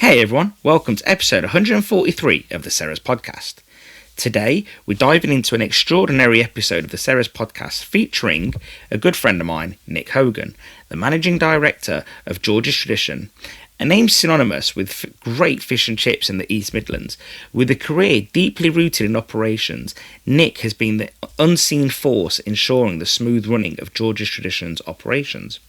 Hey everyone, welcome to episode 143 of the Ceres Podcast. Today, we're diving into an extraordinary episode of the Ceres Podcast featuring a good friend of mine, Nick Hogan, the managing director of George's Tradition, a name synonymous with great fish and chips in the East Midlands. With a career deeply rooted in operations, Nick has been the unseen force ensuring the smooth running of George's Tradition's operations.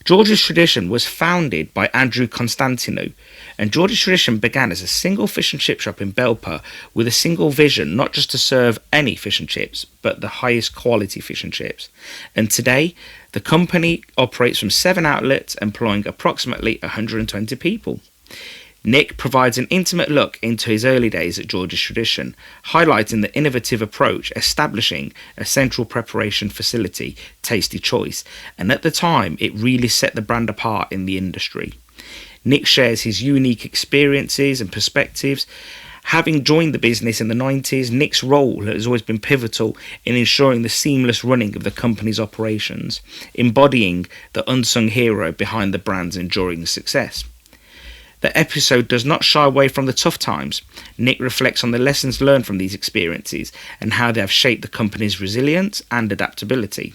George's Tradition was founded by Andrew Constantinou, and George's Tradition began as a single fish and chip shop in Belper with a single vision, not just to serve any fish and chips, but the highest quality fish and chips. And today, the company operates from 7 outlets, employing approximately 120 people. Nick provides an intimate look into his early days at George's Tradition, highlighting the innovative approach establishing a central preparation facility, Tasty Choice, and at the time it really set the brand apart in the industry. Nick shares his unique experiences and perspectives. Having joined the business in the 90s, Nick's role has always been pivotal in ensuring the seamless running of the company's operations, embodying the unsung hero behind the brand's enduring success. The episode does not shy away from the tough times. Nick reflects on the lessons learned from these experiences and how they have shaped the company's resilience and adaptability.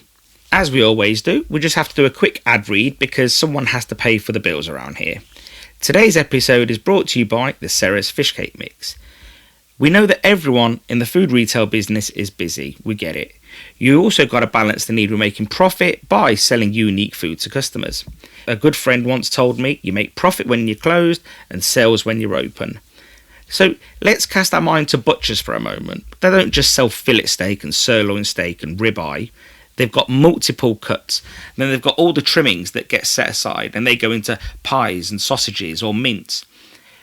As we always do, we just have to do a quick ad read because someone has to pay for the bills around here. Today's episode is brought to you by the Ceres Fish Cake Mix. We know that everyone in the food retail business is busy, we get it. You also got to balance the need of making profit by selling unique food to customers. A good friend once told me, you make profit when you're closed and sales when you're open. So let's cast our mind to butchers for a moment. They don't just sell fillet steak and sirloin steak and ribeye. They've got multiple cuts. And then they've got all the trimmings that get set aside and they go into pies and sausages or mince.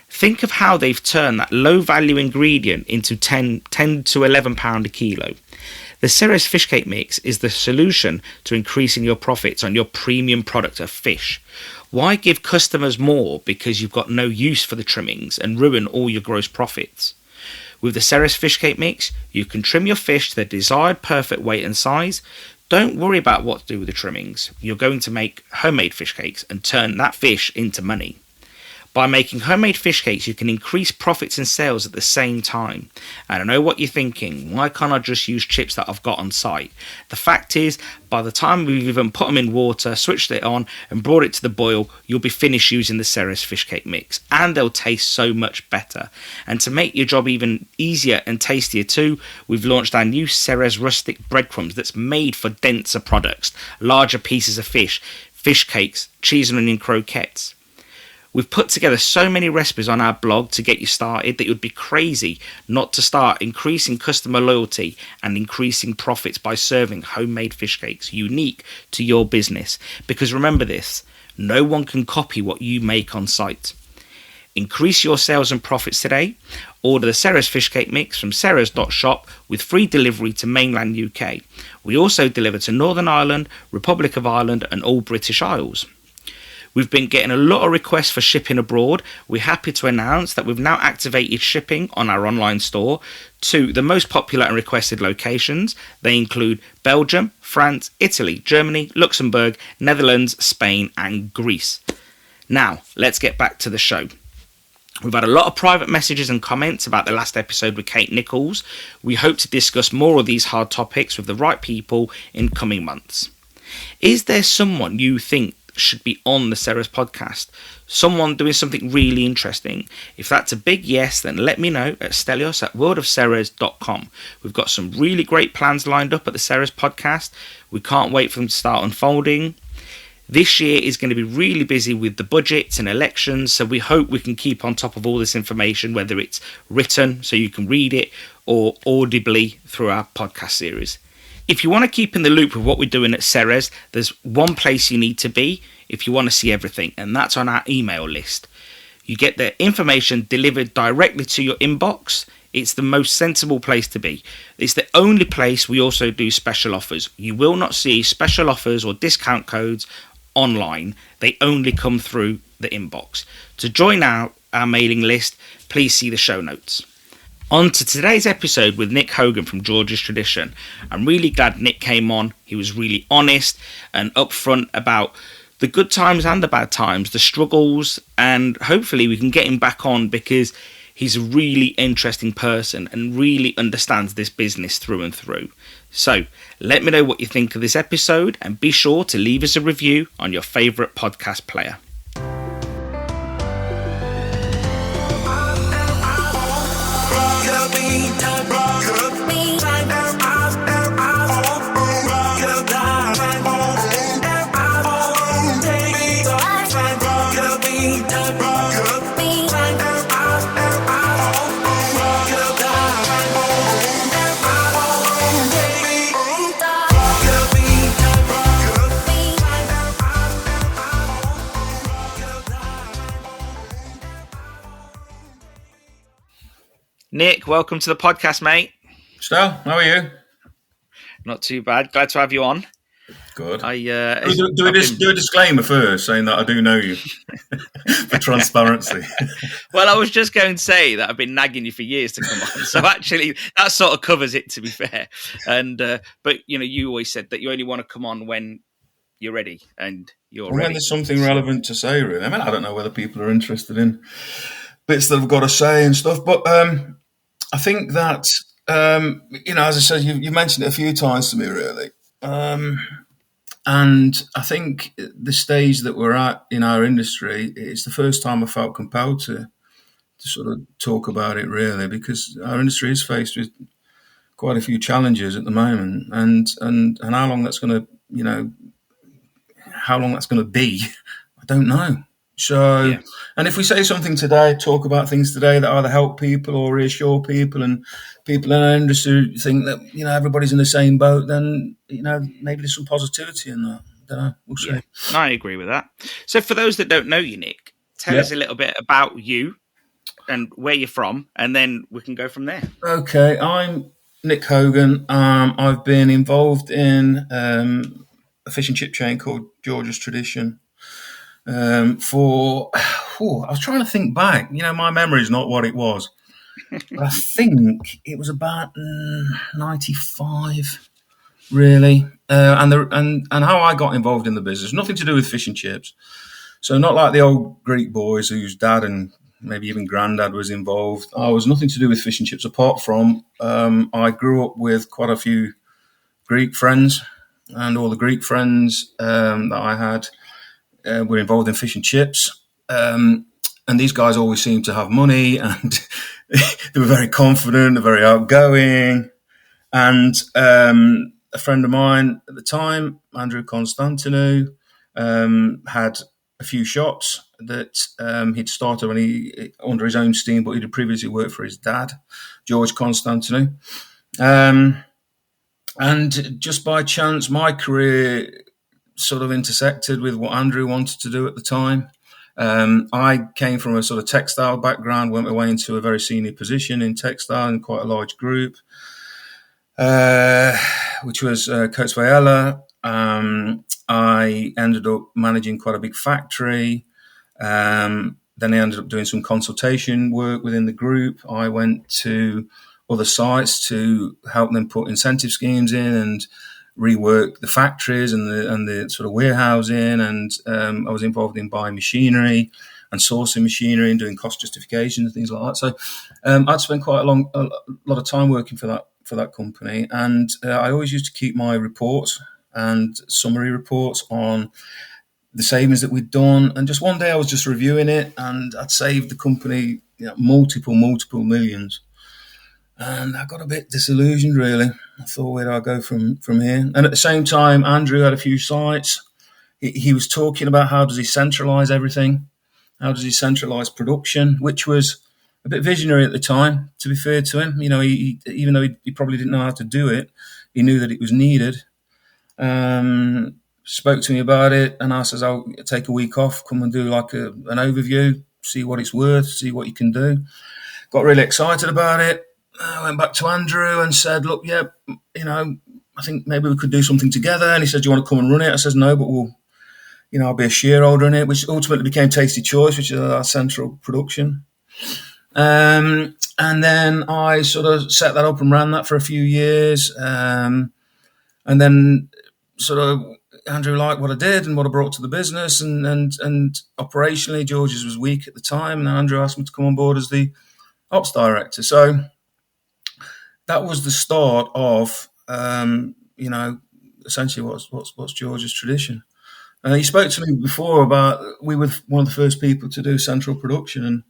Think of how they've turned that low value ingredient into 10 to £11 a kilo. The Ceres Fish Cake Mix is the solution to increasing your profits on your premium product of fish. Why give customers more because you've got no use for the trimmings and ruin all your gross profits? With the Ceres Fish Cake Mix, you can trim your fish to the desired perfect weight and size. Don't worry about what to do with the trimmings. You're going to make homemade fish cakes and turn that fish into money. By making homemade fish cakes, you can increase profits and sales at the same time. And I know what you're thinking, why can't I just use chips that I've got on site? The fact is, by the time we've even put them in water, switched it on and brought it to the boil, you'll be finished using the Ceres Fish Cake Mix. And they'll taste so much better. And to make your job even easier and tastier too, we've launched our new Ceres Rustic Breadcrumbs that's made for denser products, larger pieces of fish cakes, cheese and onion croquettes. We've put together so many recipes on our blog to get you started that it would be crazy not to start increasing customer loyalty and increasing profits by serving homemade fish cakes unique to your business. Because remember this, no one can copy what you make on site. Increase your sales and profits today. Order the Ceres Fish Cake Mix from ceres.shop with free delivery to mainland UK. We also deliver to Northern Ireland, Republic of Ireland and all British Isles. We've been getting a lot of requests for shipping abroad. We're happy to announce that we've now activated shipping on our online store to the most popular and requested locations. They include Belgium, France, Italy, Germany, Luxembourg, Netherlands, Spain and Greece. Now, let's get back to the show. We've had a lot of private messages and comments about the last episode with Kate Nichols. We hope to discuss more of these hard topics with the right people in coming months. Is there someone you think should be on the Ceres podcast? Someone doing something really interesting? If that's a big yes, then let me know at Stelios at worldofceres.com. We've got some really great plans lined up at the Ceres podcast. We can't wait for them to start unfolding. This year is going to be really busy with the budgets and elections, so we hope we can keep on top of all this information, whether it's written so you can read it or audibly through our podcast series. If you want to keep in the loop with what we're doing at Ceres, there's one place you need to be if you want to see everything, and that's on our email list. You get the information delivered directly to your inbox. It's the most sensible place to be. It's the only place we also do special offers. You will not see special offers or discount codes online. They only come through the inbox. To join our mailing list, please see the show notes. On to today's episode with Nick Hogan from George's Tradition. I'm really glad Nick came on. He was really honest and upfront about the good times and the bad times, the struggles, and hopefully we can get him back on because he's a really interesting person and really understands this business through and through. So let me know what you think of this episode and be sure to leave us a review on your favourite podcast player. Nick, welcome to the podcast, mate. Stel, how are you? Not too bad. Glad to have you on. Good. Do a disclaimer first, saying that I do know you for transparency. Well, I was just going to say that I've been nagging you for years to come on, so actually that sort of covers it, to be fair. And but you always said that you only want to come on when you're ready, and you're ready. When there's something relevant to say, really. I mean, I don't know whether people are interested in bits that I've got to say and stuff, but I think that as I said, you mentioned it a few times to me, really. And I think the stage that we're at in our industry, it's the first time I felt compelled to sort of talk about it, really, because our industry is faced with quite a few challenges at the moment, and how long that's going to be, I don't know. So, yeah. And if we say something today, talk about things today that either help people or reassure people, and people in our industry think that, everybody's in the same boat, then, maybe there's some positivity in that. I don't know. We'll see. Yeah, I agree with that. So for those that don't know you, Nick, tell us a little bit about you and where you're from, and then we can go from there. Okay, I'm Nick Hogan. I've been involved in a fish and chip chain called George's Tradition. I was trying to think back. My memory is not what it was. But I think it was about 95, really. And how I got involved in the business, nothing to do with fish and chips. So not like the old Greek boys whose dad and maybe even granddad was involved. I was nothing to do with fish and chips, apart from I grew up with quite a few Greek friends, and all the Greek friends that I had were involved in fish and chips. And these guys always seemed to have money, and they were very confident, very outgoing. And a friend of mine at the time, Andrew Constantinou, had a few shops that he'd started when he under his own steam, but he'd previously worked for his dad, George Constantinou. And just by chance, my career sort of intersected with what Andrew wanted to do at the time. I came from a sort of textile background, went my way into a very senior position in textile in quite a large group, which was Coates Vayella. I ended up managing quite a big factory. Then I ended up doing some consultation work within the group. I went to other sites to help them put incentive schemes in and rework the factories and the sort of warehousing, and I was involved in buying machinery and sourcing machinery and doing cost justification and things like that. So I'd spent quite a lot of time working for that company, and I always used to keep my reports and summary reports on the savings that we'd done. And just one day I was just reviewing it, and I'd saved the company multiple millions. And I got a bit disillusioned, really. I thought, where do I go from here? And at the same time, Andrew had a few sites. He was talking about how does he centralise everything? How does he centralise production? Which was a bit visionary at the time, to be fair to him. He even though he probably didn't know how to do it, he knew that it was needed. Spoke to me about it, and I says, I'll take a week off, come and do like an overview, see what it's worth, see what you can do. Got really excited about it. I went back to Andrew and said, look, I think maybe we could do something together. And he said, do you want to come and run it? I says, no, but I'll be a shareholder in it, which ultimately became Tasty Choice, which is our central production. And then I sort of set that up and ran that for a few years. And then sort of Andrew liked what I did and what I brought to the business, and operationally, George's was weak at the time, and Andrew asked me to come on board as the ops director. So that was the start of, essentially what's George's tradition. He spoke to me before about we were one of the first people to do central production, and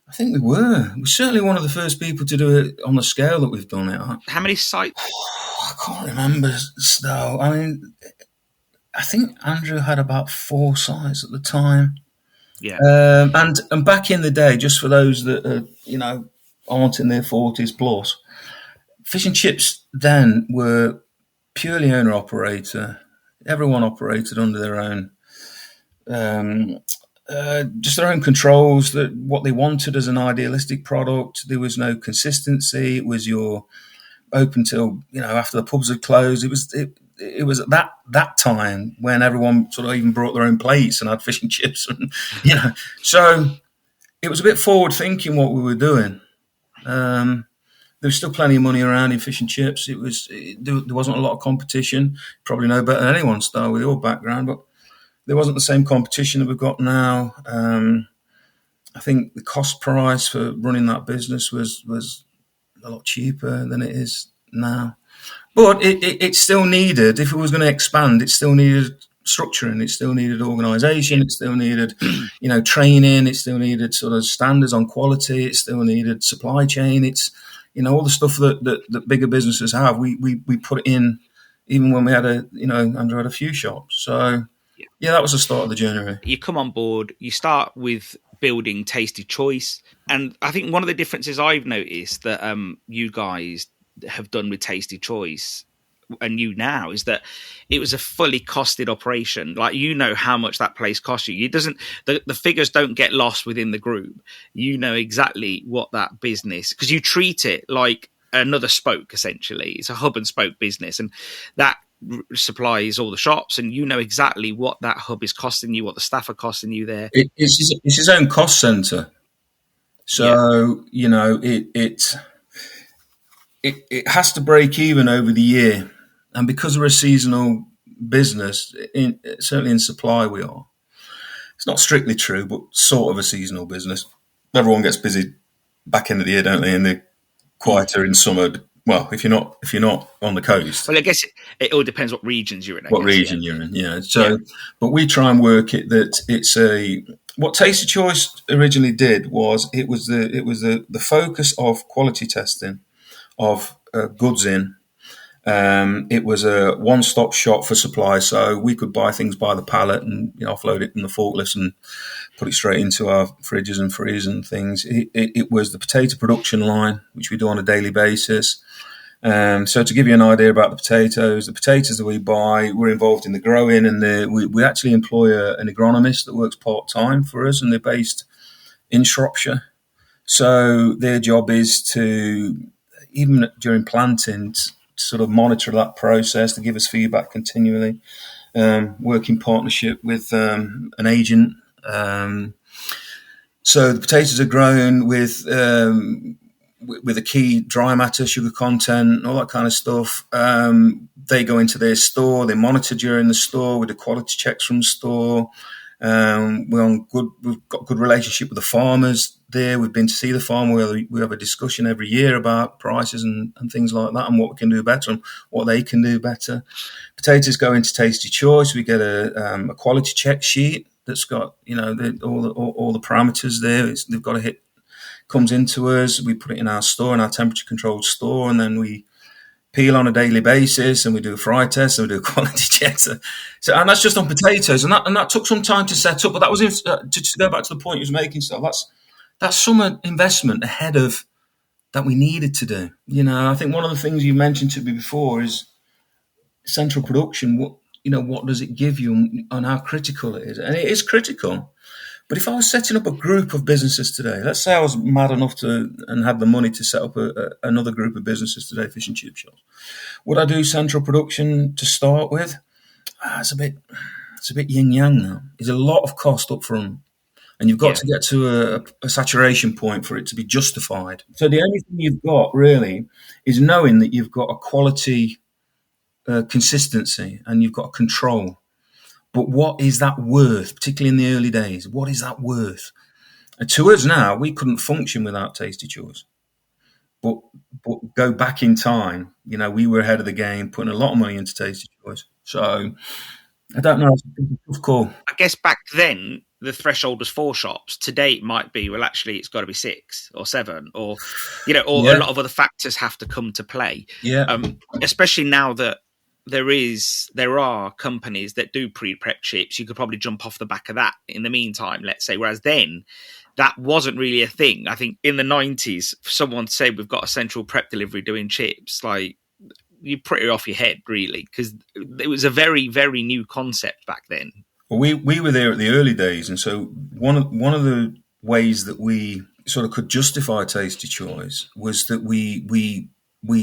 I think we were. We're certainly one of the first people to do it on the scale that we've done it at. How many sites? I can't remember, though. I mean, I think Andrew had about 4 sites at the time. Yeah. And back in the day, just for those that aren't in their 40s plus, fish and chips then were purely owner operator. Everyone operated under their own, just their own controls. That what they wanted as an idealistic product. There was no consistency. It was your open till after the pubs had closed. It was at that time when everyone sort of even brought their own plates and had fish and chips, and so it was a bit forward thinking what we were doing. There was still plenty of money around in fish and chips. There wasn't a lot of competition. Probably know better than anyone, Star, with your background, but there wasn't the same competition that we've got now. I think the cost price for running that business was a lot cheaper than it is now. But it still needed, if it was going to expand, it still needed structuring, it still needed organisation, it still needed, training, it still needed sort of standards on quality, it still needed supply chain. It's all the stuff that bigger businesses have. We put it in even when we had Andrew had a few shops. So yeah, that was the start of the journey. Really. You come on board, you start with building Tasty Choice, and I think one of the differences I've noticed that you guys have done with Tasty Choice and you now is that it was a fully costed operation. Like, how much that place cost you. It doesn't, the figures don't get lost within the group. You know exactly what that business, because you treat it like another spoke, essentially. It's a hub and spoke business, and that supplies all the shops, and you know exactly what that hub is costing you, what the staff are costing you there. It's his own cost centre. So, it has to break even over the year. And because we're a seasonal business, certainly in supply we are. It's not strictly true, but sort of a seasonal business. Everyone gets busy back end of the year, don't they? And they're quieter in summer. Well, if you're not on the coast. Well, I guess it all depends what regions you're in. You're in, yeah. So, but we try and work it that it's what Tasty Choice originally did was it was the focus of quality testing of goods in. It was a one-stop shop for supply, so we could buy things by the pallet and offload it in the forklifts and put it straight into our fridges and freezers and things. It was the potato production line, which we do on a daily basis. So to give you an idea about the potatoes that we buy, we're involved in the growing, and we actually employ an agronomist that works part-time for us, and they're based in Shropshire. So their job is to, even during planting, sort of monitor that process, to give us feedback continually, work in partnership with an agent. So the potatoes are grown with a key dry matter, sugar content, all that kind of stuff. They go into their store, they monitor during the store, we do quality checks from the store. We've got a good relationship with the farmers there. We've been to see the farm. We have a discussion every year about prices and things like that, and what we can do better and what they can do better. Potatoes go into Tasty Choice. We get a quality check sheet that's got all the parameters there. They've got to hit. Comes into us. We put it in our store, in our temperature controlled store, and then we peel on a daily basis, and we do a fry test, and we do a quality check. So and that's just on potatoes, and that took some time to set up. But that was to go back to the point you was making. So that's some investment ahead of that we needed to do. I think one of the things you mentioned to me before is central production. What does it give you, and how critical it is, and it is critical. But if I was setting up a group of businesses today, let's say I was mad enough to and had the money to set up another group of businesses today, fish and chip shops, would I do central production to start with? It's a bit yin yang now. There's a lot of cost up front, and you've got to get to a saturation point for it to be justified. So the only thing you've got really is knowing that you've got a quality consistency and you've got control. But what is that worth, particularly in the early days? What is that worth? And to us now, we couldn't function without Tasty Chews. But go back in time, we were ahead of the game, putting a lot of money into Tasty Chews. So I don't know. It's a tough call. I guess back then the threshold was 4 shops. Today it might be, well, actually it's got to be 6 or 7, or a lot of other factors have to come to play. Yeah. Especially now that there are companies that do pre-prep chips. You could probably jump off the back of that in the meantime, let's say. Whereas then that wasn't really a thing. I think in the 90s, someone said we've got a central prep delivery doing chips, like, you're pretty off your head, really, because it was a very, very new concept back then. Well, we were there at the early days, and so one of the ways that we sort of could justify Tasty Choice was that we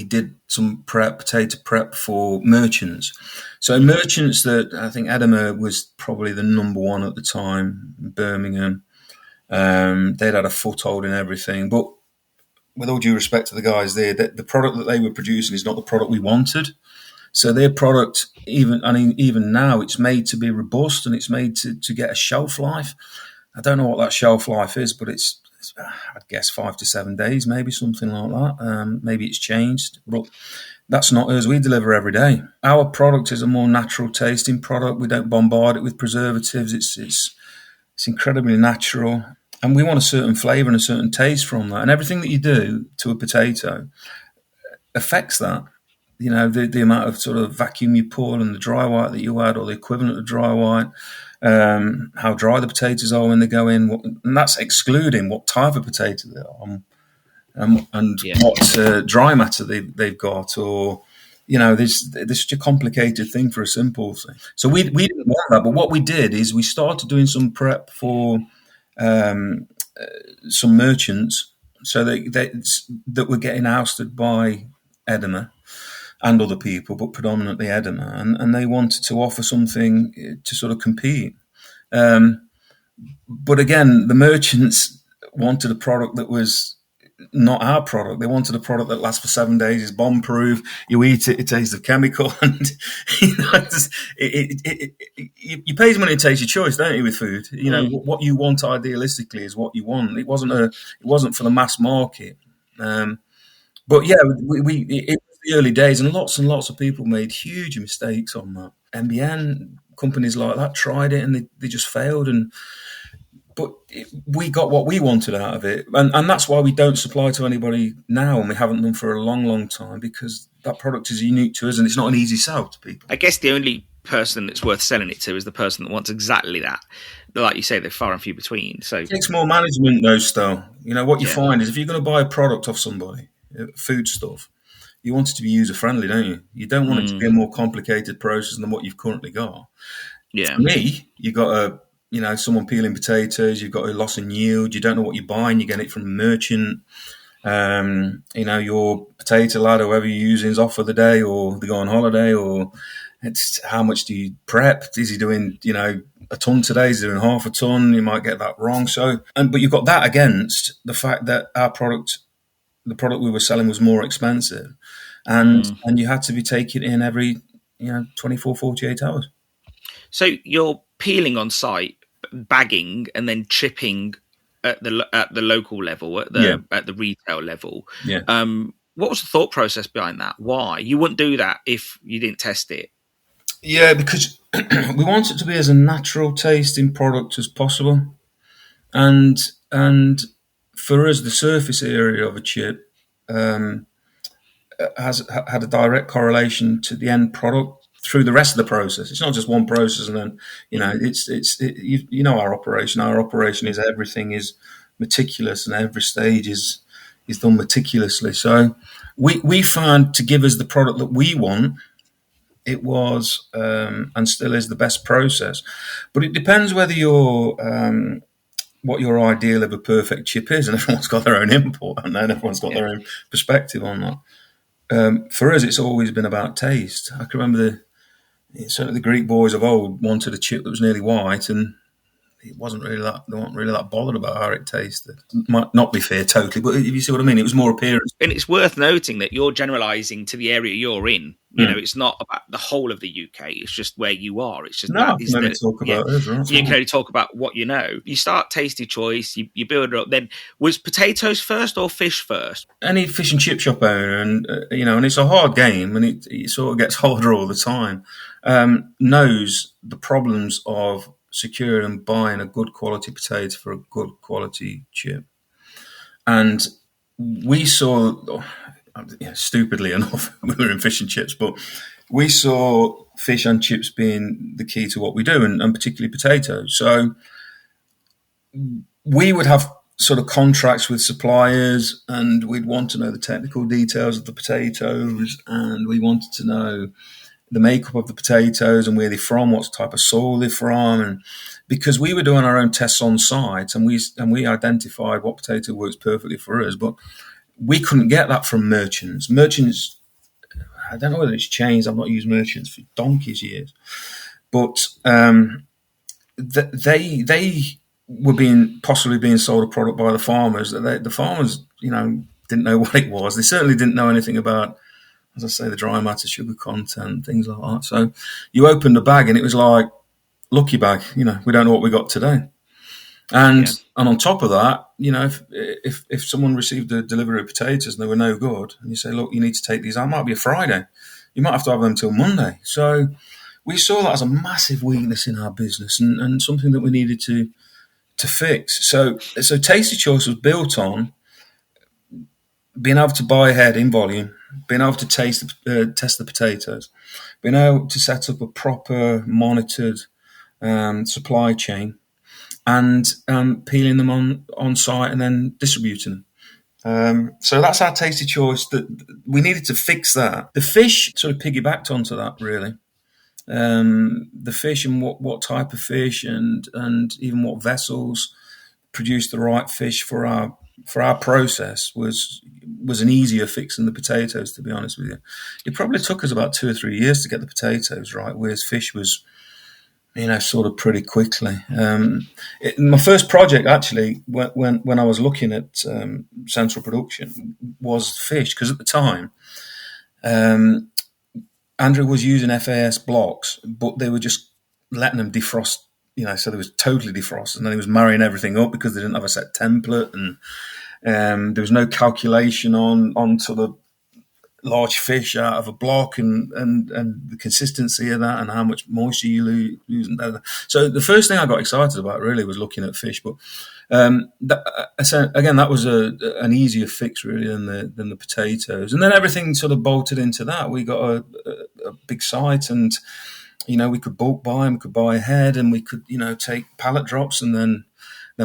did some potato prep for merchants. So merchants that, I think Edinburgh was probably the number one at the time, Birmingham. They'd had a foothold in everything, but with all due respect to the guys there, the product that they were producing is not the product we wanted. So their product, even now, it's made to be robust and it's made to get a shelf life. I don't know what that shelf life is, but it's I'd guess 5 to 7 days, maybe something like that. Maybe it's changed, but that's not us. We deliver every day. Our product is a more natural tasting product. We don't bombard it with preservatives. It's incredibly natural. And we want a certain flavour and a certain taste from that. And everything that you do to a potato affects that. The amount of sort of vacuum you pull and the dry white that you add, or the equivalent of dry white, how dry the potatoes are when they go in. And that's excluding what type of potato they are and what dry matter they've got. Or, there's such a complicated thing for a simple thing. So we didn't want that. But what we did is we started doing some prep for some merchants, so that were getting ousted by Edinburgh and other people, but predominantly Edinburgh, and they wanted to offer something to sort of compete. But again, the merchants wanted a product that was not our product. They wanted a product that lasts for 7 days, is bomb-proof. You eat it, it tastes of chemical, and you pay money to taste your choice, don't you? With food, what you want idealistically is what you want. It wasn't for the mass market. But yeah, it was the early days, and lots of people made huge mistakes on that. MBN companies like that tried it, and they just failed. But we got what we wanted out of it. And that's why we don't supply to anybody now, and we haven't done for a long, long time, because that product is unique to us and it's not an easy sell to people. I guess the only person that's worth selling it to is the person that wants exactly that. Like you say, they're far and few between. So it takes more management, though, still. What you find is if you're going to buy a product off somebody, food stuff, you want it to be user-friendly, don't you? You don't want it to be a more complicated process than what you've currently got. Yeah. For me, you got someone peeling potatoes, you've got a loss in yield, you don't know what you're buying, you get it from a merchant. Your potato lad, whoever you're using, is off for the day, or they go on holiday, or it's how much do you prep? Is he doing, a ton today? Is he doing half a ton? You might get that wrong. So, but you've got that against the fact that our product, the product we were selling, was more expensive, and you had to be taking it in every 24, 48 hours. So you're peeling on site, bagging, and then chipping at the local level, at the retail level. Yeah. What was the thought process behind that? Why you wouldn't do that if you didn't test it? Yeah, because we want it to be as a natural tasting product as possible, and for us, the surface area of a chip has had a direct correlation to the end product through the rest of the process. It's not just one process, and then our operation. Our operation is everything is meticulous, and every stage is done meticulously. So we found, to give us the product that we want, it was and still is the best process. But it depends whether you're what your ideal of a perfect chip is, and everyone's got their own input, and then everyone's got their own perspective on that. For us, it's always been about taste. I can remember certainly the Greek boys of old wanted a chip that was nearly white, and they weren't really that bothered about how it tasted. It might not be fair totally, but if you see what I mean, it was more appearance. And it's worth noting that you're generalising to the area you're in. It's not about the whole of the UK. It's just where you are. It's just No, that I is can only the talk about it, right? You can only talk about what you know. You start Tasty Choice, you build it up. Then was potatoes first or fish first? Any fish and chip shop owner, and and it's a hard game, and it sort of gets harder all the time. Knows the problems of securing and buying a good quality potato for a good quality chip, and we saw, stupidly enough, we were in fish and chips, but we saw fish and chips being the key to what we do, and particularly potatoes. So we would have sort of contracts with suppliers, and we'd want to know the technical details of the potatoes, and we wanted to know the makeup of the potatoes and where they're from, what type of soil they're from, and because we were doing our own tests on site, and we identified what potato works perfectly for us, but we couldn't get that from merchants. Merchants, I don't know whether it's changed. I've not used merchants for donkey's years, but they were possibly being sold a product by the farmers. The farmers, didn't know what it was. They certainly didn't know anything about, as I say, the dry matter, sugar content, things like that. So you opened the bag and it was like, lucky bag, we don't know what we got today. And on top of that, if someone received a delivery of potatoes and they were no good, and you say, look, you need to take these out, it might be a Friday. You might have to have them till Monday. So we saw that as a massive weakness in our business and something that we needed to fix. So Tasty Choice was built on being able to buy ahead in volume, being able to test the potatoes, being able to set up a proper monitored supply chain, and peeling them on site and then distributing them. So that's our Tasty Choice. That we needed to fix that. The fish sort of piggybacked onto that, really. The fish and what type of fish and even what vessels produce the right fish for our process was an easier fix than the potatoes, to be honest with you. It probably took us about 2 or 3 years to get the potatoes right, whereas fish was, sort of pretty quickly. My first project, actually, when I was looking at central production, was fish, because at the time, Andrew was using FAS blocks, but they were just letting them defrost, so they was totally defrosted, and then he was marrying everything up because they didn't have a set template, and there was no calculation on sort of large fish out of a block and the consistency of that and how much moisture you lose. So the first thing I got excited about really was looking at fish, but that was an easier fix really than the potatoes, and then everything sort of bolted into that. We got a big site, and we could bulk buy and we could buy ahead, and we could take pallet drops and then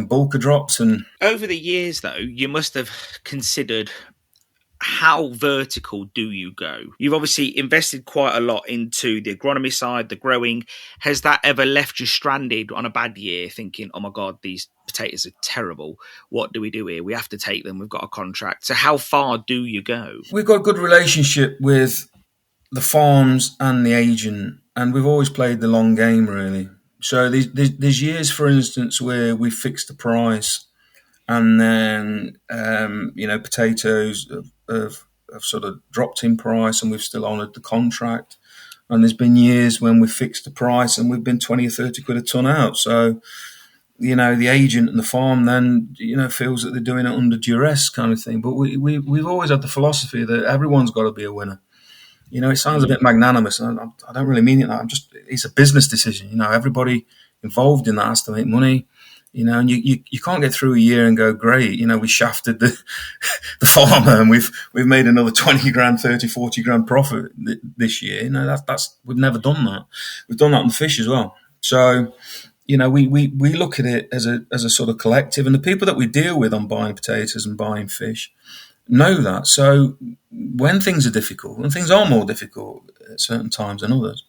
bulker drops. And over the years, though, you must have considered, how vertical do you go? You've obviously invested quite a lot into the agronomy side, the growing. Has that ever left you stranded on a bad year thinking, oh my God, these potatoes are terrible. What do we do here? We have to take them. We've got a contract. So how far do you go? We've got a good relationship with the farms and the agent, and we've always played the long game, really. So there's years, for instance, where we fixed the price, and then potatoes have sort of dropped in price, and we've still honoured the contract. And there's been years when we've fixed the price and we've been 20 or 30 quid a tonne out. So the agent and the farm then feels that they're doing it under duress, kind of thing. But we've always had the philosophy that everyone's got to be a winner. It sounds a bit magnanimous, and I don't really mean it that. It's a business decision. Everybody involved in that has to make money. And you can't get through a year and go, great, we shafted the farmer and we've made another 20 grand, 30, 40 grand profit this year. We've never done that. We've done that on the fish as well. So, we look at it as a sort of collective, and the people that we deal with on buying potatoes and buying fish know that. So when things are difficult, and things are more difficult at certain times than others,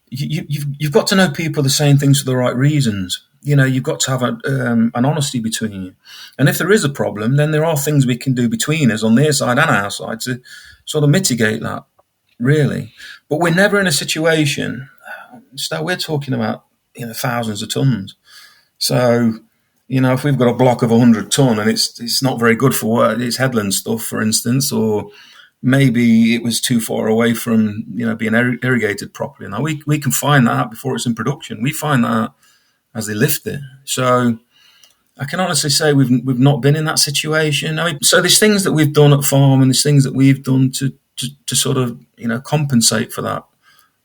you've got to know people are saying things for the right reasons. You've got to have an honesty between you. And if there is a problem, then there are things we can do between us on their side and our side to sort of mitigate that, really. But we're never in a situation, so we're talking about, thousands of tons. So, if we've got a block of 100 ton and it's not very good for what it's headland stuff, for instance, or maybe it was too far away from, being irrigated properly. Now we can find that out before it's in production. We find that out as they lift it. So I can honestly say we've not been in that situation. So there's things that we've done at farm, and there's things that we've done to sort of compensate for that.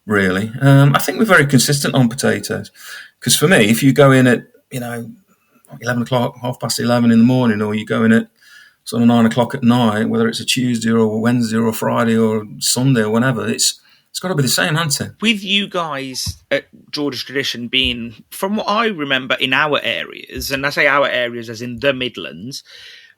Really, I think we're very consistent on potatoes. Because for me, if you go in at 11 o'clock, 11:30 in the morning, or you go in at sort of 9 o'clock at night, whether it's a Tuesday or a Wednesday or a Friday or Sunday or whenever, it's got to be the same, hasn't it? With you guys at George's Tradition being, from what I remember, in our areas, and I say our areas as in the Midlands,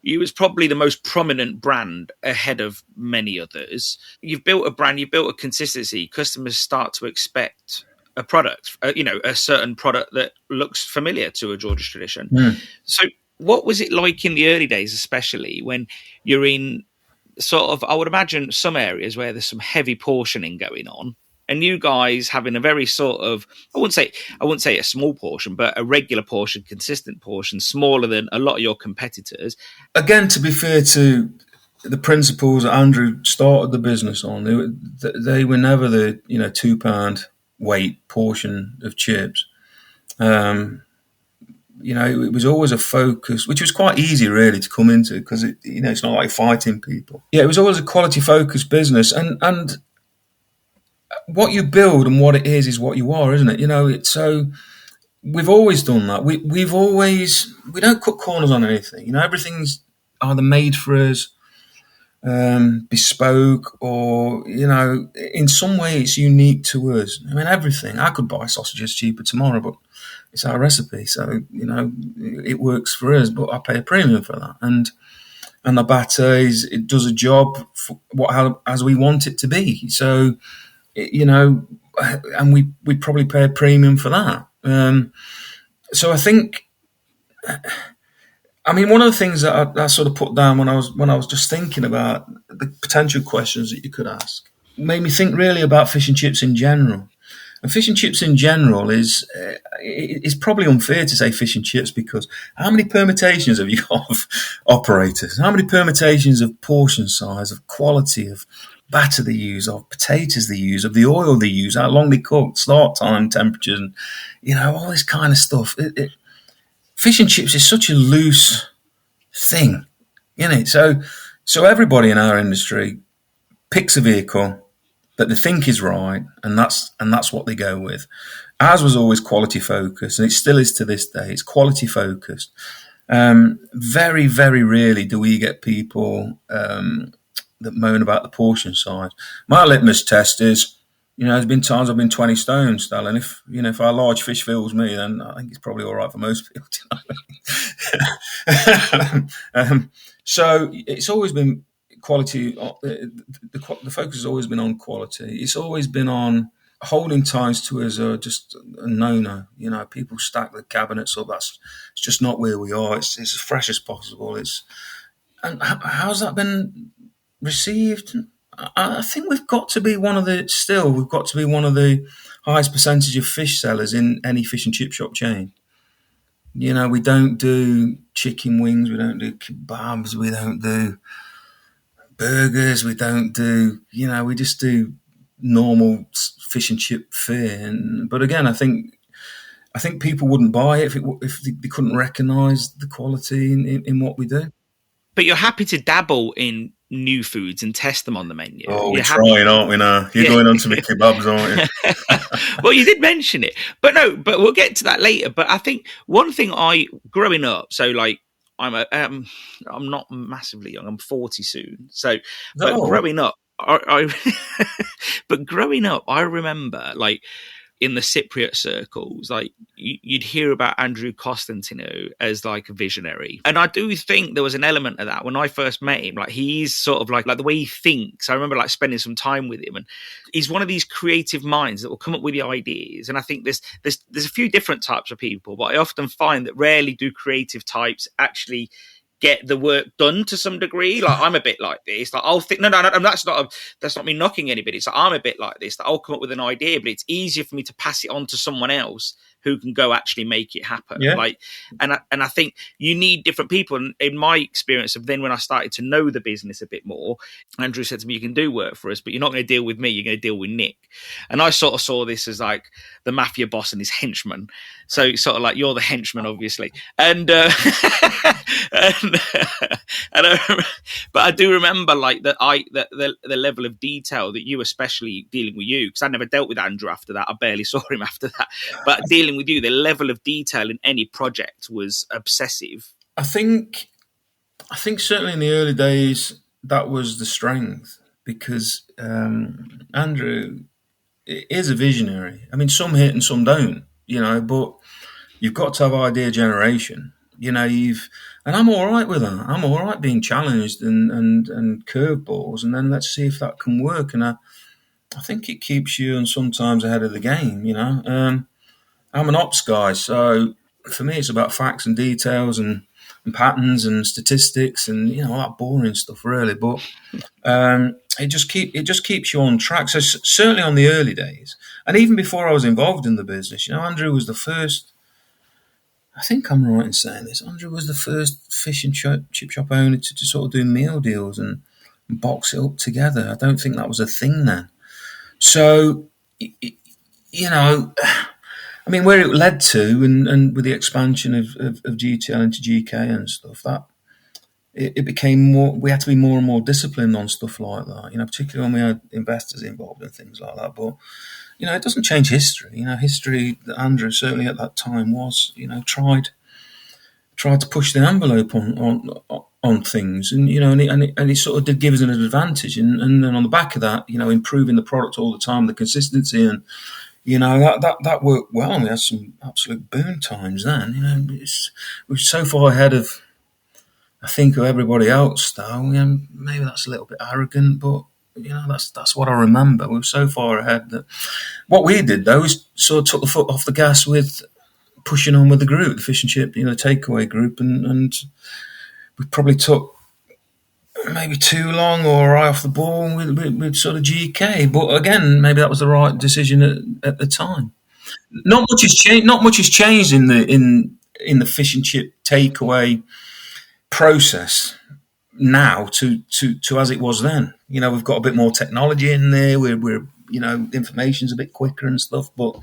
you was probably the most prominent brand ahead of many others. You've built a brand, you've built a consistency. Customers start to expect a product, a certain product that looks familiar to a George's Tradition. So what was it like in the early days, especially when you're in sort of, I would imagine, some areas where there's some heavy portioning going on, and you guys having a very sort of, I wouldn't say a small portion, but a regular portion, consistent portion, smaller than a lot of your competitors. Again, to be fair to the principles that Andrew started the business on, they were never the £2 weight portion of chips. It was always a focus, which was quite easy really to come into, because it's not like fighting people. Yeah, it was always a quality focused business, and what you build and what it is what you are, isn't it? So we've always done that. We don't cut corners on anything. Everything's either made for us, bespoke, or in some way it's unique to us. I mean, everything. I could buy sausages cheaper tomorrow, but it's our recipe, so it works for us. But I pay a premium for that, and the batter it does a job for as we want it to be. So and we probably pay a premium for that. So I think, I mean, one of the things that I sort of put down when I was just thinking about the potential questions that you could ask, made me think really about fish and chips in general. And fish and chips in general it's probably unfair to say fish and chips, because how many permutations have you got of operators? How many permutations of portion size, of quality, of batter they use, of potatoes they use, of the oil they use, how long they cook, start time, temperatures, and all this kind of stuff. Fish and chips is such a loose thing, isn't it? So everybody in our industry picks a vehicle that they think is right, and that's what they go with. Ours was always quality focused, and it still is to this day. It's quality focused. Very, very rarely do we get people that moan about the portion size. My litmus test is, there's been times I've been 20 stone, Stal, and if our large fish fills me, then I think it's probably all right for most people. So it's always been quality. The focus has always been on quality. It's always been on holding times to us are just a no-no. People stack the cabinets up. It's just not where we are. It's as fresh as possible. And how's that been received? I think we've got to be one of the highest percentage of fish sellers in any fish and chip shop chain. We don't do chicken wings, we don't do kebabs, we don't do burgers, we don't do, we just do normal fish and chip fare. But again, I think people wouldn't buy it if they couldn't recognise the quality in what we do. But you're happy to dabble in new foods and test them on the menu. Oh, we're trying, aren't we now? You're going on to the kebabs, aren't you? Well, you did mention it. But we'll get to that later. But I think one thing growing up, so like I'm not massively young, I'm 40 soon. So growing up, but growing up, I remember like in the Cypriot circles, like you'd hear about Andrew Constantinou as like a visionary. And I do think there was an element of that when I first met him. Like he's sort of like the way he thinks. I remember like spending some time with him, and he's one of these creative minds that will come up with the ideas. And I think there's a few different types of people, but I often find that rarely do creative types actually get the work done to some degree. Like I'm a bit like this. Like I'll think, no, that's not me knocking anybody. It's like I'm a bit like this. That I'll come up with an idea, but it's easier for me to pass it on to someone else who can go actually make it happen. Yeah. And I think you need different people. And in my experience of then when I started to know the business a bit more, Andrew said to me, you can do work for us, but you're not going to deal with me, you're going to deal with Nick. And I sort of saw this as like the mafia boss and his henchman. So sort of like you're the henchman, obviously. But I do remember like the level of detail that you, especially dealing with you, because I never dealt with Andrew after that. I barely saw him after that. But dealing with you, the level of detail in any project was obsessive. I think certainly in the early days that was the strength, because Andrew is a visionary. I mean, some hit and some don't, but you've got to have idea generation. And I'm all right with that. I'm all right being challenged and curveballs, and then let's see if that can work. And I think it keeps you and sometimes ahead of the game. I'm an ops guy, so for me it's about facts and details and patterns and statistics and all that boring stuff, really. But it just keeps you on track. So certainly on the early days, and even before I was involved in the business, Andrew was the first. I think I'm right in saying this. Andrew was the first fish and chip shop owner to sort of do meal deals and box it up together. I don't think that was a thing then. So, I mean, where it led to, and with the expansion of GTL into GK and stuff, that it became more. We had to be more and more disciplined on stuff like that. Particularly when we had investors involved and things like that. But it doesn't change history. History that Andrew certainly at that time was, tried to push the envelope on things, and and it sort of did give us an advantage, and then on the back of that, improving the product all the time, the consistency, and that worked well. And we had some absolute boom times then. We're so far ahead of, I think, of everybody else, though. Maybe that's a little bit arrogant, but that's what I remember. We were so far ahead that what we did, though, is sort of took the foot off the gas with pushing on with the group, the fish and chip, takeaway group, and we probably took maybe too long or right off the ball with sort of GK. But again, maybe that was the right decision at the time. Not much has changed. Not much has changed in the fish and chip takeaway process now to as it was then. We've got a bit more technology in there. We're information's a bit quicker and stuff, but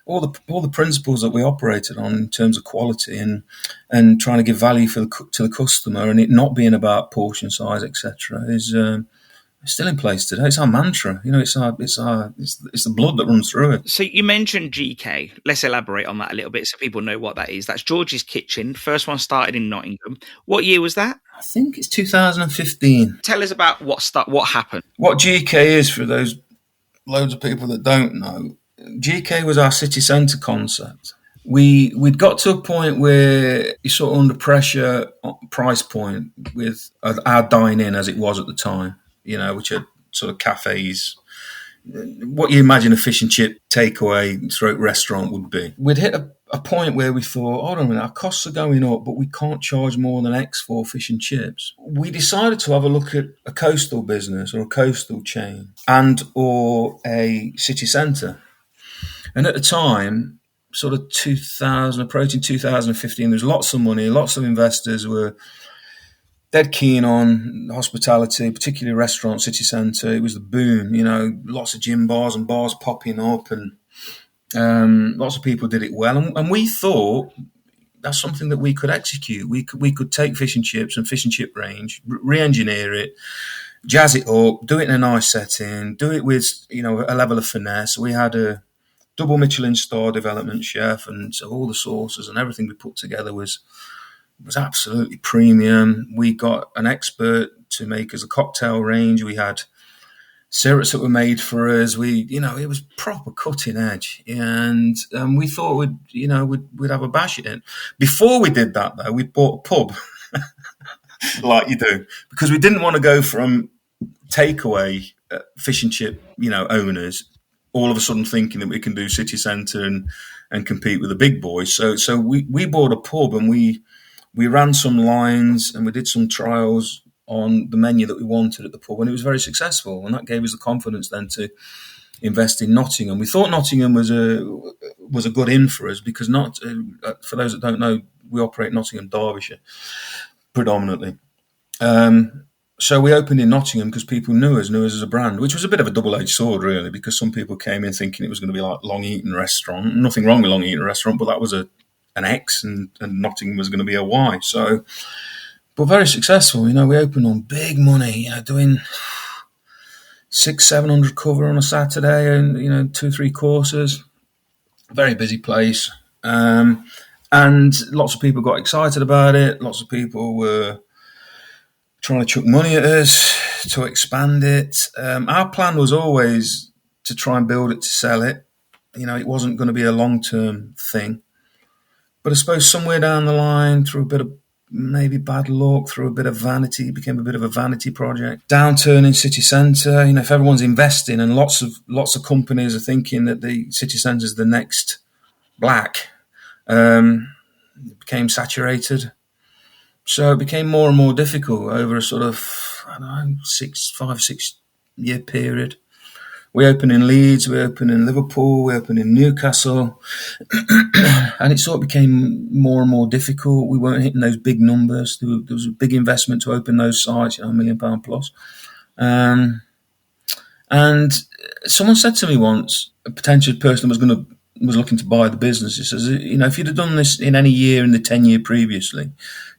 all the principles that we operated on in terms of quality and trying to give value to the customer, and it not being about portion size, etc., is still in place today. It's our mantra. It's the blood that runs through it. So you mentioned GK. Let's elaborate on that a little bit so people know what that is. That's George's Kitchen. First one started in Nottingham. What year was that? I think it's 2015. Tell us about what happened. What GK is, for those loads of people that don't know. GK was our city centre concept. We'd got to a point where you're sort of under pressure price point with our dine-in as it was at the time, which are sort of cafes, what you imagine a fish and chip takeaway / restaurant would be. We'd hit a point where we thought, hold on a minute, our costs are going up, but we can't charge more than X for fish and chips. We decided to have a look at a coastal business or a coastal chain and or a city centre. And at the time, sort of 2000, approaching 2015, there was lots of money, lots of investors were dead keen on hospitality, particularly restaurant, city centre. It was the boom, lots of gym bars and bars popping up, and lots of people did it well. And we thought that's something that we could execute. We could take fish and chips and fish and chip range, re-engineer it, jazz it up, do it in a nice setting, do it with, a level of finesse. We had a double Michelin star development chef, and so all the sauces and everything we put together was absolutely premium. We got an expert to make us a cocktail range. We had syrups that were made for us. It was proper cutting edge, and we thought we'd have a bash at it. Before we did that, though, we bought a pub, like you do, because we didn't want to go from takeaway fish and chip, owners, all of a sudden thinking that we can do city centre and compete with the big boys. So we bought a pub, and we ran some lines and we did some trials on the menu that we wanted at the pub, and it was very successful. And that gave us the confidence then to invest in Nottingham. We thought Nottingham was a good in for us because for those that don't know, we operate Nottingham, Derbyshire predominantly. So we opened in Nottingham because people knew us as a brand, which was a bit of a double-edged sword, really, because some people came in thinking it was going to be like Long Eaton Restaurant. Nothing wrong with Long Eaton Restaurant, but that was an X, and Nottingham was going to be a Y. So, but very successful. We opened on big money, doing 600-700 cover on a Saturday, and 2-3 courses. Very busy place, and lots of people got excited about it. Lots of people were trying to chuck money at us to expand it. Our plan was always to try and build it to sell it. It wasn't going to be a long-term thing. But I suppose somewhere down the line, through a bit of maybe bad luck, through a bit of vanity, it became a bit of a vanity project. Downturn in city centre. If everyone's investing and lots of companies are thinking that the city centre is the next Black, it became saturated. So it became more and more difficult over a sort of, 5-6 year period. We opened in Leeds, we opened in Liverpool, we opened in Newcastle, and it sort of became more and more difficult. We weren't hitting those big numbers. There was a big investment to open those sites, £1 million plus. And someone said to me once, a potential person was looking to buy the business. He says, if you'd have done this in any year in the 10 year previously,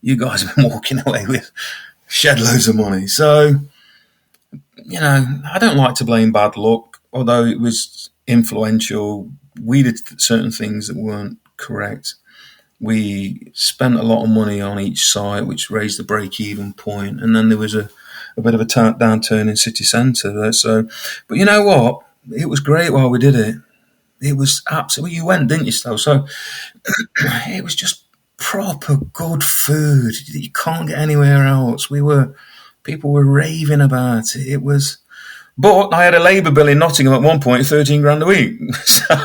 you guys have been walking away with shed loads of money. So, I don't like to blame bad luck, although it was influential. We did certain things that weren't correct. We spent a lot of money on each site, which raised the break-even point, and then there was a bit of a downturn in city centre. So, but you know what? It was great while we did it. It was absolutely. You went, didn't you, Stel? So it was just proper good food that you can't get anywhere else. People were raving about it. It was, but I had a labour bill in Nottingham at one point, 13 grand a week. So.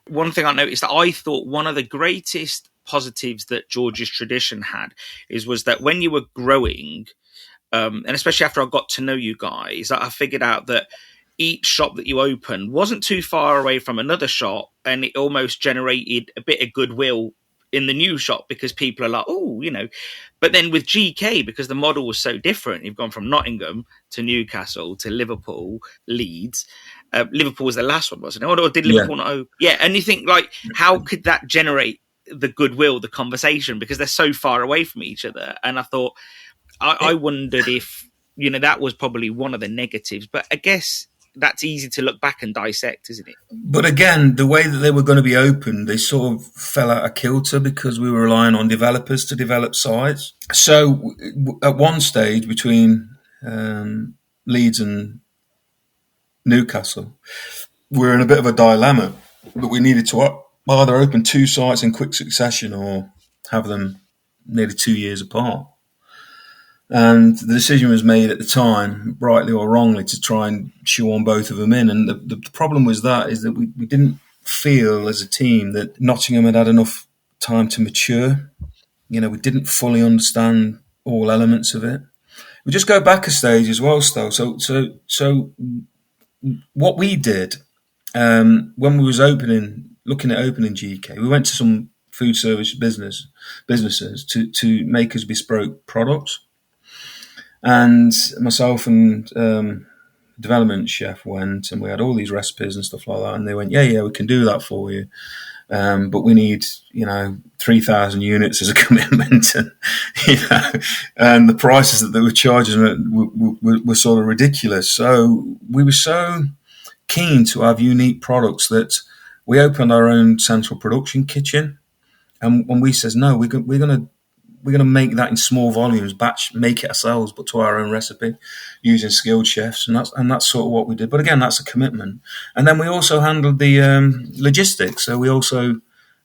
One thing I noticed that I thought one of the greatest positives that George's tradition had was that when you were growing, and especially after I got to know you guys, I figured out that each shop that you opened wasn't too far away from another shop, and it almost generated a bit of goodwill in the new shop because people are like, but then with GK, because the model was so different, you've gone from Nottingham to Newcastle to Liverpool, Leeds. Liverpool was the last one, wasn't it? Or did Liverpool not? Yeah, and you think, how could that generate the goodwill, the conversation, because they're so far away from each other? And I thought, I wondered if, that was probably one of the negatives, but I guess that's easy to look back and dissect, isn't it? But again, the way that they were going to be opened, they sort of fell out of kilter because we were relying on developers to develop sites. So at one stage between Leeds and Newcastle, we were in a bit of a dilemma that we needed to either open 2 sites in quick succession or have them nearly 2 years apart. And the decision was made at the time, rightly or wrongly, to try and shoehorn both of them in. And the problem was that we didn't feel as a team that Nottingham had enough time to mature. We didn't fully understand all elements of it. We just go back a stage as well, Stowe. So what we did when we was looking at opening GK, we went to some food service businesses to make us bespoke products. And myself and development chef went, and we had all these recipes and stuff like that. And they went, yeah, we can do that for you. But we need, 3,000 units as a commitment. And the prices that they were charging were sort of ridiculous. So we were so keen to have unique products that we opened our own central production kitchen. And when we says, no, we're going to make that in small volumes, make it ourselves, but to our own recipe, using skilled chefs, and that's sort of what we did. But again, that's a commitment. And then we also handled the logistics, so we also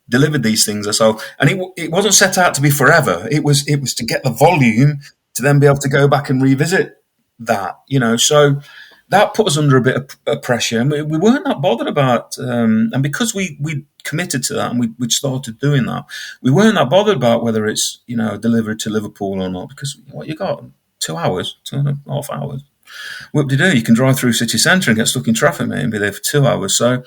delivered these things ourselves. And it wasn't set out to be forever. It was to get the volume to then be able to go back and revisit that. So that put us under a bit of pressure, and we weren't that bothered about. And because we committed to that and we'd started doing that, we weren't that bothered about whether it's delivered to Liverpool or not, because what you got 2 hours, 2.5 hours, Whoop-de-doo, you can drive through city centre and get stuck in traffic, mate, and be there for 2 hours. So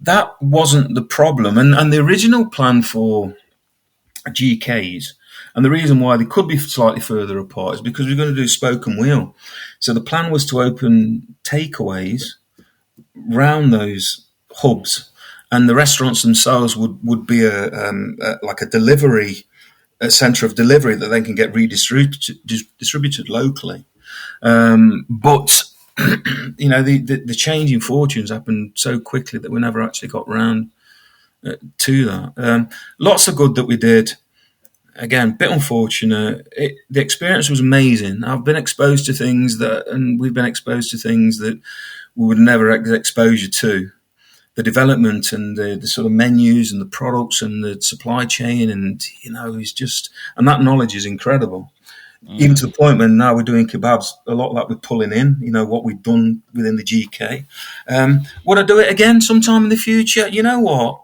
that wasn't the problem. And the original plan for GKs, and the reason why they could be slightly further apart, is because we're going to do spoke and wheel. So the plan was to open takeaways round those hubs, and the restaurants themselves would be like a delivery, a centre of delivery that then can get distributed locally. But the change in fortunes happened so quickly that we never actually got round to that. Lots of good that we did. Again, bit unfortunate. The experience was amazing. I've been exposed to things and we've been exposed to things that we would never expose you to. The development and the sort of menus and the products and the supply chain, and it's just, and that knowledge is incredible. Even to the point when now we're doing kebabs, a lot of that we're pulling in, what we've done within the GK. Would I do it again sometime in the future? You know what?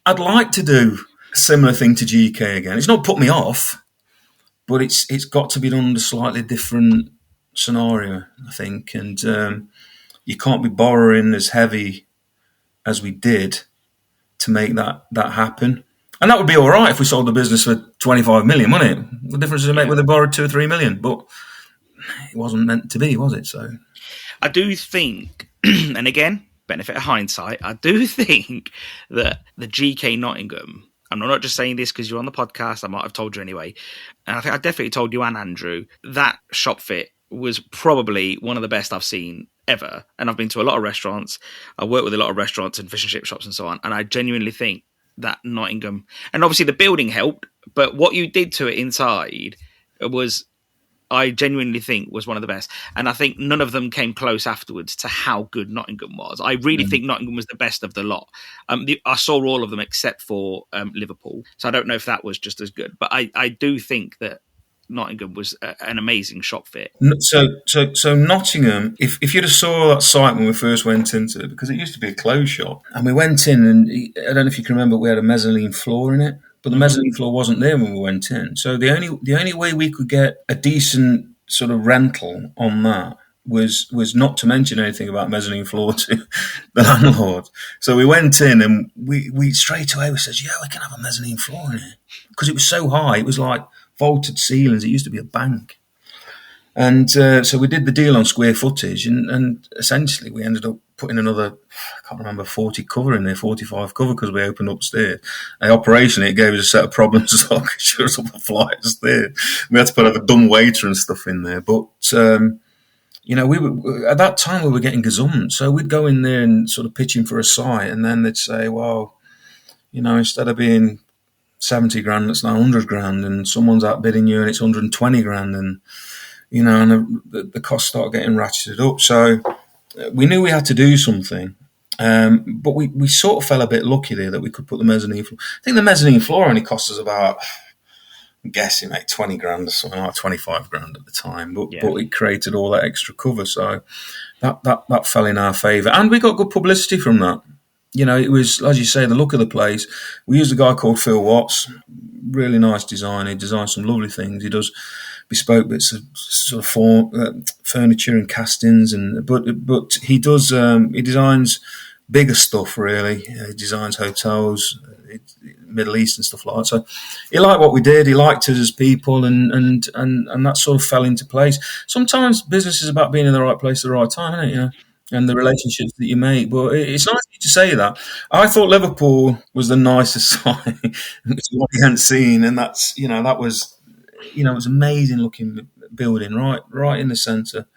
I'd like to do a similar thing to GK again. It's not put me off, but it's got to be done under a slightly different scenario, I think. And you can't be borrowing as heavy as we did to make that happen. And that would be all right if we sold the business for 25 million, wouldn't it? The difference does it make whether they borrowed 2 or 3 million? But it wasn't meant to be, was it? So I do think, and again, benefit of hindsight, I do think that the GK Nottingham, and I'm not just saying this because you're on the podcast, I might have told you anyway, and I think I definitely told you and Andrew, that shop fit was probably one of the best I've seen ever. And I've been to a lot of restaurants. I work with a lot of restaurants and fish and chip shops and so on. And I genuinely think that Nottingham, and obviously the building helped, but what you did to it inside was, I genuinely think, was one of the best. And I think none of them came close afterwards to how good Nottingham was. I really think Nottingham was the best of the lot. I saw all of them except for Liverpool. So I don't know if that was just as good. But I do think that Nottingham was an amazing shop fit. So Nottingham, if you'd have saw that site when we first went into it, because it used to be a clothes shop, and we went in, and I don't know if you can remember, we had a mezzanine floor in it, but the mezzanine floor wasn't there when we went in. So the only way we could get a decent sort of rental on that was not to mention anything about mezzanine floor to the landlord. So we went in, and we straight away we said, yeah, we can have a mezzanine floor in here, because it was so high. It was like vaulted ceilings. It used to be a bank. And so we did the deal on square footage, and essentially we ended up putting another, I can't remember, 40 cover in there, 45 cover, because we opened upstairs. Operationally, it gave us a set of problems as well, because she was up a flight of stairs. We had to put a dumb waiter and stuff in there. But, we were, at that time we were getting gazumped. So we'd go in there and sort of pitch in for a site, and then they'd say, well, instead of being 70 grand, it's now 100 grand, and someone's outbidding you and it's 120 grand, and the costs start getting ratcheted up. So we knew we had to do something, but we sort of fell a bit lucky there that we could put the mezzanine floor. I think the mezzanine floor only cost us about, I'm guessing, 20 grand or something, like 25 grand at the time, but it created all that extra cover, so that fell in our favour, and we got good publicity from that. It was, as you say, the look of the place. We used a guy called Phil Watts, really nice designer. He designs some lovely things. He does bespoke bits of sort of furniture and castings, but he does he designs bigger stuff, really. He designs hotels, Middle East and stuff like that. So he liked what we did. He liked us as people, and that sort of fell into place. Sometimes business is about being in the right place at the right time, isn't it? And the relationships that you make. But it's nice to say that. I thought Liverpool was the nicest side what we hadn't seen, and that's that was it was amazing looking building right in the centre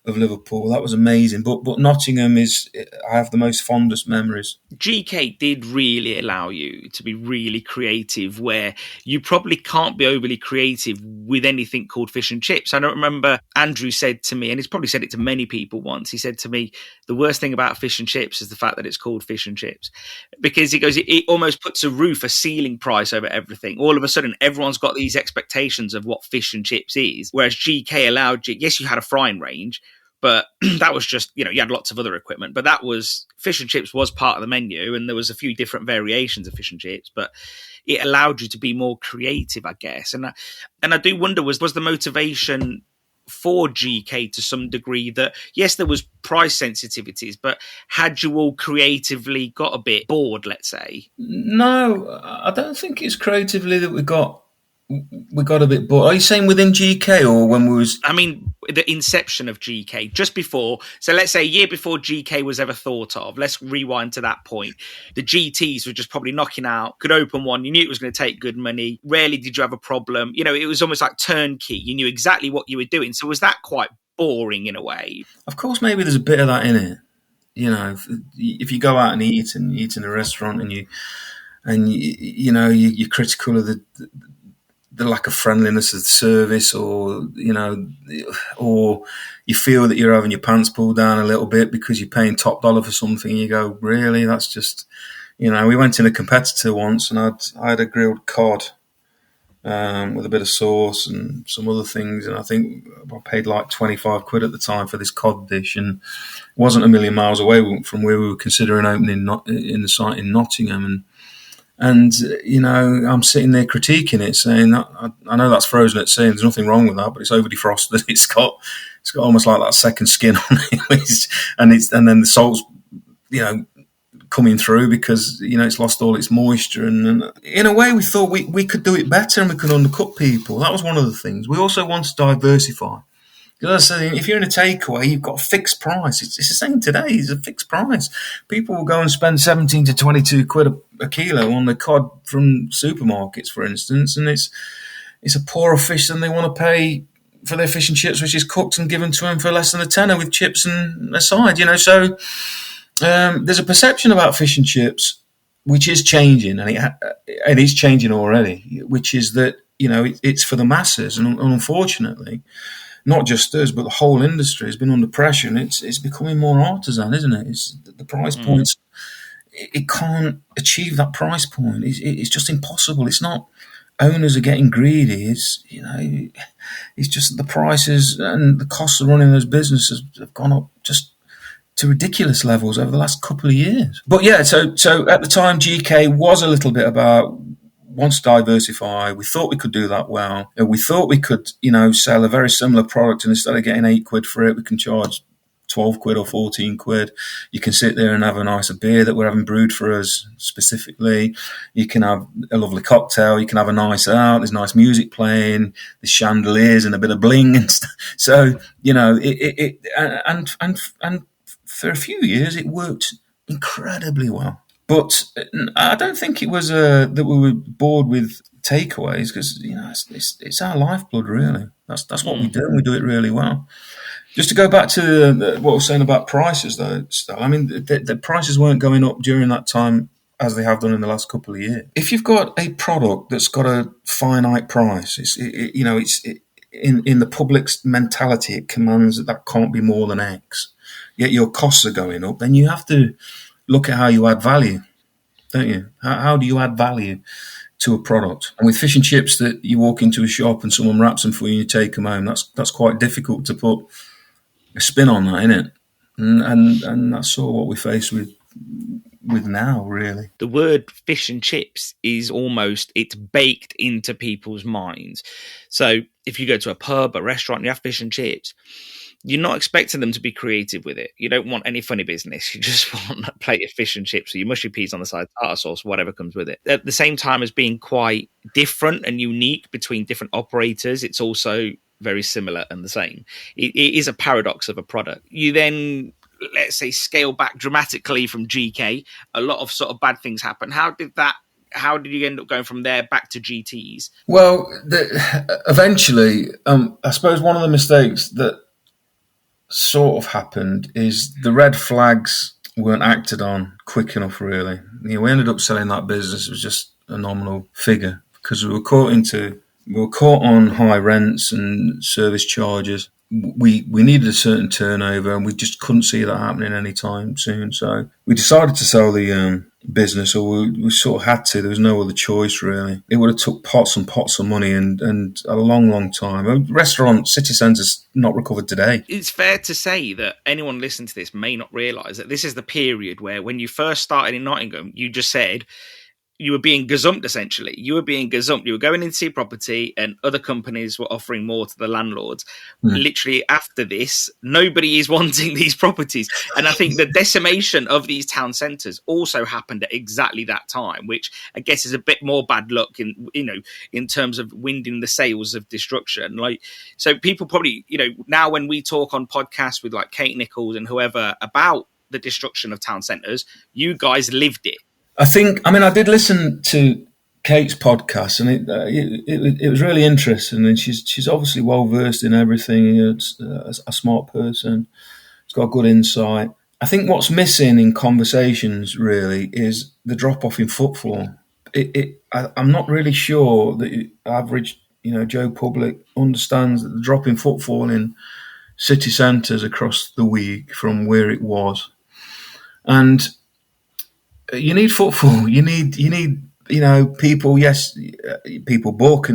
of Liverpool. That was amazing. But Nottingham I have the most fondest memories. GK did really allow you to be really creative, where you probably can't be overly creative with anything called fish and chips. I don't remember, Andrew said to me, and he's probably said it to many people once, he said to me, the worst thing about fish and chips is the fact that it's called fish and chips. Because he goes, it almost puts a ceiling price over everything. All of a sudden, everyone's got these expectations of what fish and chips is, whereas GK allowed you, yes, you had a frying range, but that was just, you had lots of other equipment. But that was, fish and chips was part of the menu, and there was a few different variations of fish and chips, but it allowed you to be more creative, I guess. And I do wonder, was the motivation for GK to some degree that, yes, there was price sensitivities, but had you all creatively got a bit bored, let's say? No, I don't think it's creatively that we got a bit bored. Are you saying within GK or when we was? I mean, the inception of GK, just before. So let's say a year before GK was ever thought of. Let's rewind to that point. The GTs were just probably knocking out. Could open one. You knew it was going to take good money. Rarely did you have a problem. You know, it was almost like turnkey. You knew exactly what you were doing. So was that quite boring in a way? Of course, maybe there's a bit of that in it. You know, if you go out and eat in a restaurant and you're critical of the lack of friendliness of the service, or or you feel that you're having your pants pulled down a little bit because you're paying top dollar for something, and you go, really? That's just, we went in a competitor once, and I had a grilled cod with a bit of sauce and some other things, and I think I paid like 25 quid at the time for this cod dish, and it wasn't a million miles away from where we were considering opening in the site in Nottingham, and I'm sitting there critiquing it, saying I know that's frozen at sea, there's nothing wrong with that, but it's over defrosted. It's got almost like that second skin on it, and then the salt's coming through because it's lost all its moisture, and in a way we thought we could do it better and we could undercut people. That was one of the things. We also want to diversify. Because I said, if you're in a takeaway, you've got a fixed price. It's the same today. It's a fixed price. People will go and spend 17 to 22 quid a kilo on the cod from supermarkets, for instance, and it's a poorer fish than they want to pay for their fish and chips, which is cooked and given to them for less than a tenner with chips and a side. So there's a perception about fish and chips which is changing, and it is changing already, which is that it's for the masses, and unfortunately, not just us, but the whole industry has been under pressure, and it's becoming more artisan, isn't it? It's the price points. It can't achieve that price point. It's just impossible. It's not owners are getting greedy. It's just the prices and the costs of running those businesses have gone up just to ridiculous levels over the last couple of years. But yeah, so at the time, GK was a little bit about wants to diversify. We thought we could do that well. We thought we could, sell a very similar product, and instead of getting 8 quid for it, we can charge 12 quid or 14 quid. You can sit there and have a nicer beer that we're having brewed for us specifically. You can have a lovely cocktail. You can have a nice out. There's nice music playing. There's chandeliers and a bit of bling and stuff. So, and for a few years it worked incredibly well. But I don't think it was that we were bored with takeaways, because it's our lifeblood, really. That's what we do, and we do it really well. Just to go back to what I was saying about prices, though, I mean, the prices weren't going up during that time as they have done in the last couple of years. If you've got a product that's got a finite price, it's in the public's mentality, it commands that can't be more than X. Yet your costs are going up, then you have to look at how you add value, don't you? How do you add value to a product? And with fish and chips, that you walk into a shop and someone wraps them for you and you take them home, that's quite difficult to put a spin on that, isn't it? And that's sort of what we face with now, really. The word fish and chips is it's baked into people's minds. So if you go to a pub, a restaurant, and you have fish and chips, you're not expecting them to be creative with it. You don't want any funny business. You just want a plate of fish and chips, or your mushy peas on the side, tartar sauce, whatever comes with it. At the same time as being quite different and unique between different operators, it's also very similar and the same. It is a paradox of a product. You then, let's say, scale back dramatically from GK. A lot of sort of bad things happen. How did you end up going from there back to GTs? Well, eventually, I suppose one of the mistakes that sort of happened is the red flags weren't acted on quick enough, really. We ended up selling that business. It was just a nominal figure because we were caught on high rents and service charges. We needed a certain turnover, and we just couldn't see that happening anytime soon. So we decided to sell the business, or we sort of had to. There was no other choice, really. It would have took pots and pots of money and a long, long time. A restaurant, city centre's not recovered today. It's fair to say that anyone listening to this may not realise that this is the period where, when you first started in Nottingham, you just said, you were being gazumped, essentially. You were being gazumped. You were going in to see property and other companies were offering more to the landlords. Literally after this, nobody is wanting these properties. And I think the decimation of these town centres also happened at exactly that time, which I guess is a bit more bad luck in terms of winding the sails of destruction. So people probably, now when we talk on podcasts with like Kate Nichols and whoever about the destruction of town centres, you guys lived it. I did listen to Kate's podcast, and it was really interesting. And she's obviously well versed in everything. It's a smart person. She's got good insight. I think what's missing in conversations really is the drop off in footfall. I'm not really sure that the average Joe public understands that the drop in footfall in city centres across the week from where it was, and you need footfall. You need people. Yes, people book,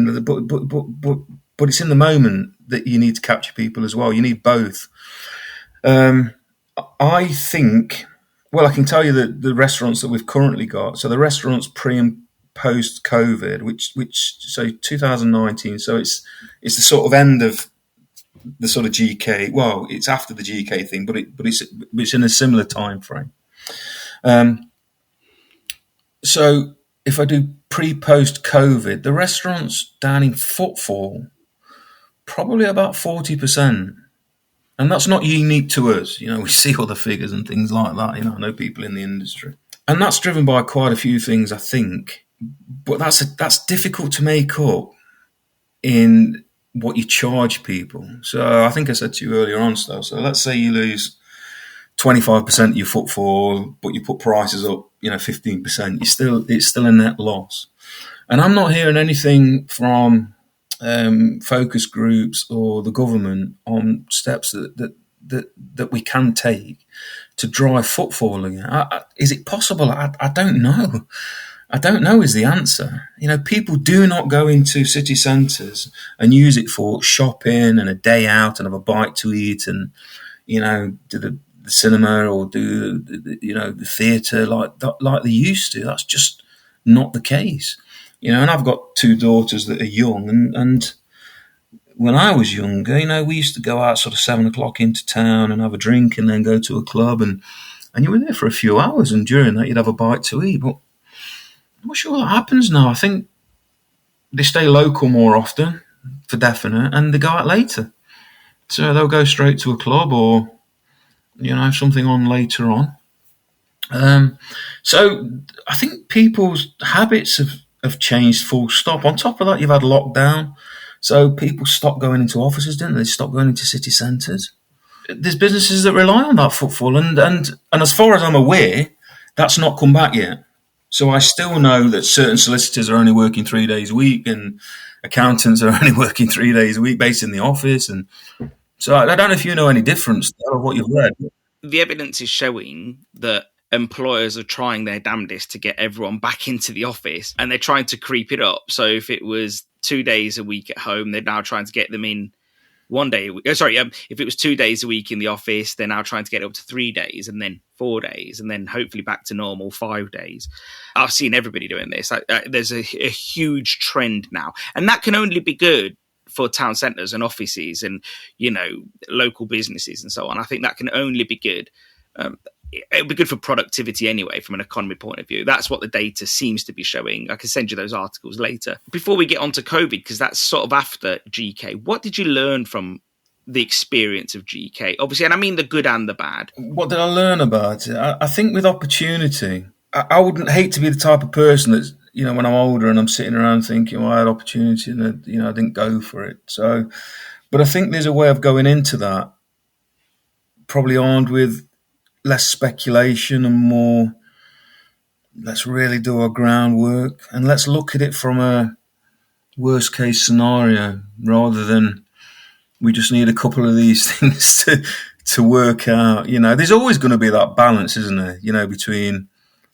but it's in the moment that you need to capture people as well. You need both. I think. Well, I can tell you that the restaurants that we've currently got. So the restaurants pre and post COVID, which so 2019. So it's the sort of end of the sort of GK. Well, it's after the GK thing, but it's in a similar time frame. So if I do pre-post COVID, the restaurants down in footfall, probably about 40%. And that's not unique to us. We see other figures and things like that. I know people in the industry. And that's driven by quite a few things, I think. But that's difficult to make up in what you charge people. So I think I said to you earlier on, so let's say you lose 25% of your footfall, but you put prices up, 15%. It's still a net loss. And I'm not hearing anything from focus groups or the government on steps that we can take to drive footfall again. Is it possible? I don't know. I don't know is the answer. People do not go into city centres and use it for shopping and a day out and have a bite to eat and, do the cinema or do the theatre like they used to. That's just not the case. And I've got two daughters that are young, and when I was younger, we used to go out sort of 7 o'clock into town and have a drink and then go to a club, and you were there for a few hours, and during that you'd have a bite to eat. But I'm not sure what happens now. I think they stay local more often, for definite, and they go out later. So they'll go straight to a club or something on later on. So I think people's habits have changed full stop. On top of that, you've had lockdown. So people stopped going into offices, didn't they? They stopped going into city centres. There's businesses that rely on that footfall. And as far as I'm aware, that's not come back yet. So I still know that certain solicitors are only working 3 days a week and accountants are only working 3 days a week based in the office. And so I don't know if you know any difference of what you've read. The evidence is showing that employers are trying their damnedest to get everyone back into the office, and they're trying to creep it up. So if it was 2 days a week at home, they're now trying to get them in 1 day a week. If it was 2 days a week in the office, they're now trying to get it up to 3 days and then 4 days and then hopefully back to normal 5 days. I've seen everybody doing this. There's a huge trend now, and that can only be good for town centres and offices and, local businesses and so on. I think that can only be good. It would be good for productivity anyway, from an economy point of view. That's what the data seems to be showing. I can send you those articles later. Before we get on to COVID, because that's sort of after GK, what did you learn from the experience of GK? Obviously, and I mean the good and the bad. What did I learn about it? I think with opportunity, I wouldn't hate to be the type of person that's, when I'm older and I'm sitting around thinking, well, I had opportunity and, I didn't go for it. So, but I think there's a way of going into that, probably armed with less speculation and more, let's really do our groundwork and let's look at it from a worst case scenario rather than we just need a couple of these things to work out. There's always going to be that balance, isn't there? Between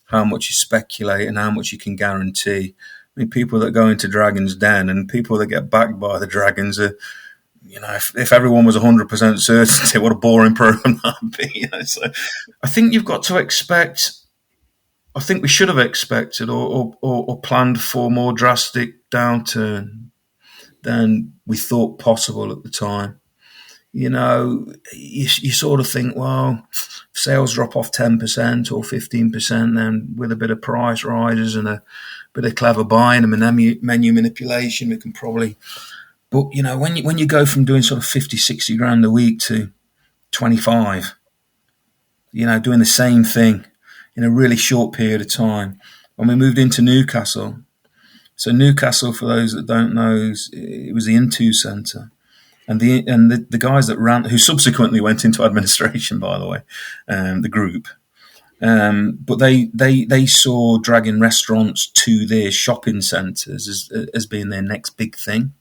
how much you speculate and how much you can guarantee. I mean, people that go into Dragon's Den and people that get backed by the Dragons are, if everyone was 100% certainty, what a boring program that would be. So I think you've got to expect I think we should have expected or planned for more drastic downturn than we thought possible at the time. You sort of think, well, if sales drop off 10% or 15%, then with a bit of price rises and a bit of clever buying and menu manipulation, we can probably. But, when you go from doing sort of 50, 60 grand a week to 25, doing the same thing in a really short period of time. When we moved into Newcastle, so Newcastle, for those that don't know, it was the Intu Centre. And the guys that ran, who subsequently went into administration, by the way, the group, but they saw dragging restaurants to their shopping centres as being their next big thing.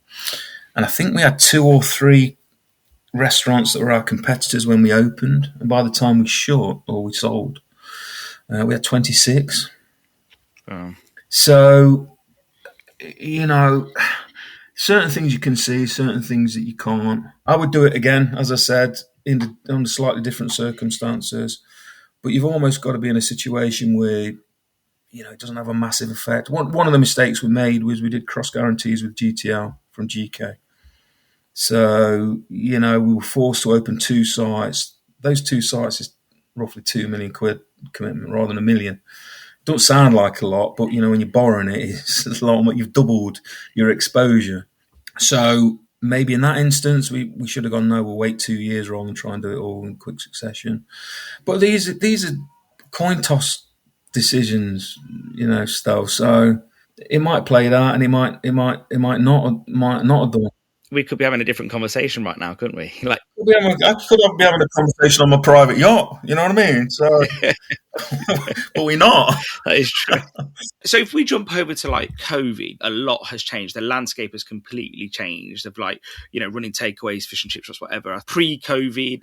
And I think we had 2 or 3 restaurants that were our competitors when we opened, and by the time we sold, we had 26. Oh. So, certain things you can see, certain things that you can't. I would do it again, as I said, under slightly different circumstances. But you've almost got to be in a situation where, it doesn't have a massive effect. One of the mistakes we made was we did cross guarantees with GTL from GK. So, we were forced to open 2 sites. Those 2 sites is roughly £2 million commitment rather than $1 million. Don't sound like a lot, but when you're borrowing it, it's a lot. You've doubled your exposure. So maybe in that instance, we should have gone, no, we'll wait 2 years rather than try and do it all in quick succession. But these are coin toss decisions, Stel. So it might play that, and it might not have done. We could be having a different conversation right now, couldn't we? I could be having a conversation on my private yacht. You know what I mean? So, but we're not. That is true. So if we jump over to COVID, a lot has changed. The landscape has completely changed of running takeaways, fish and chips, whatever. Pre-COVID,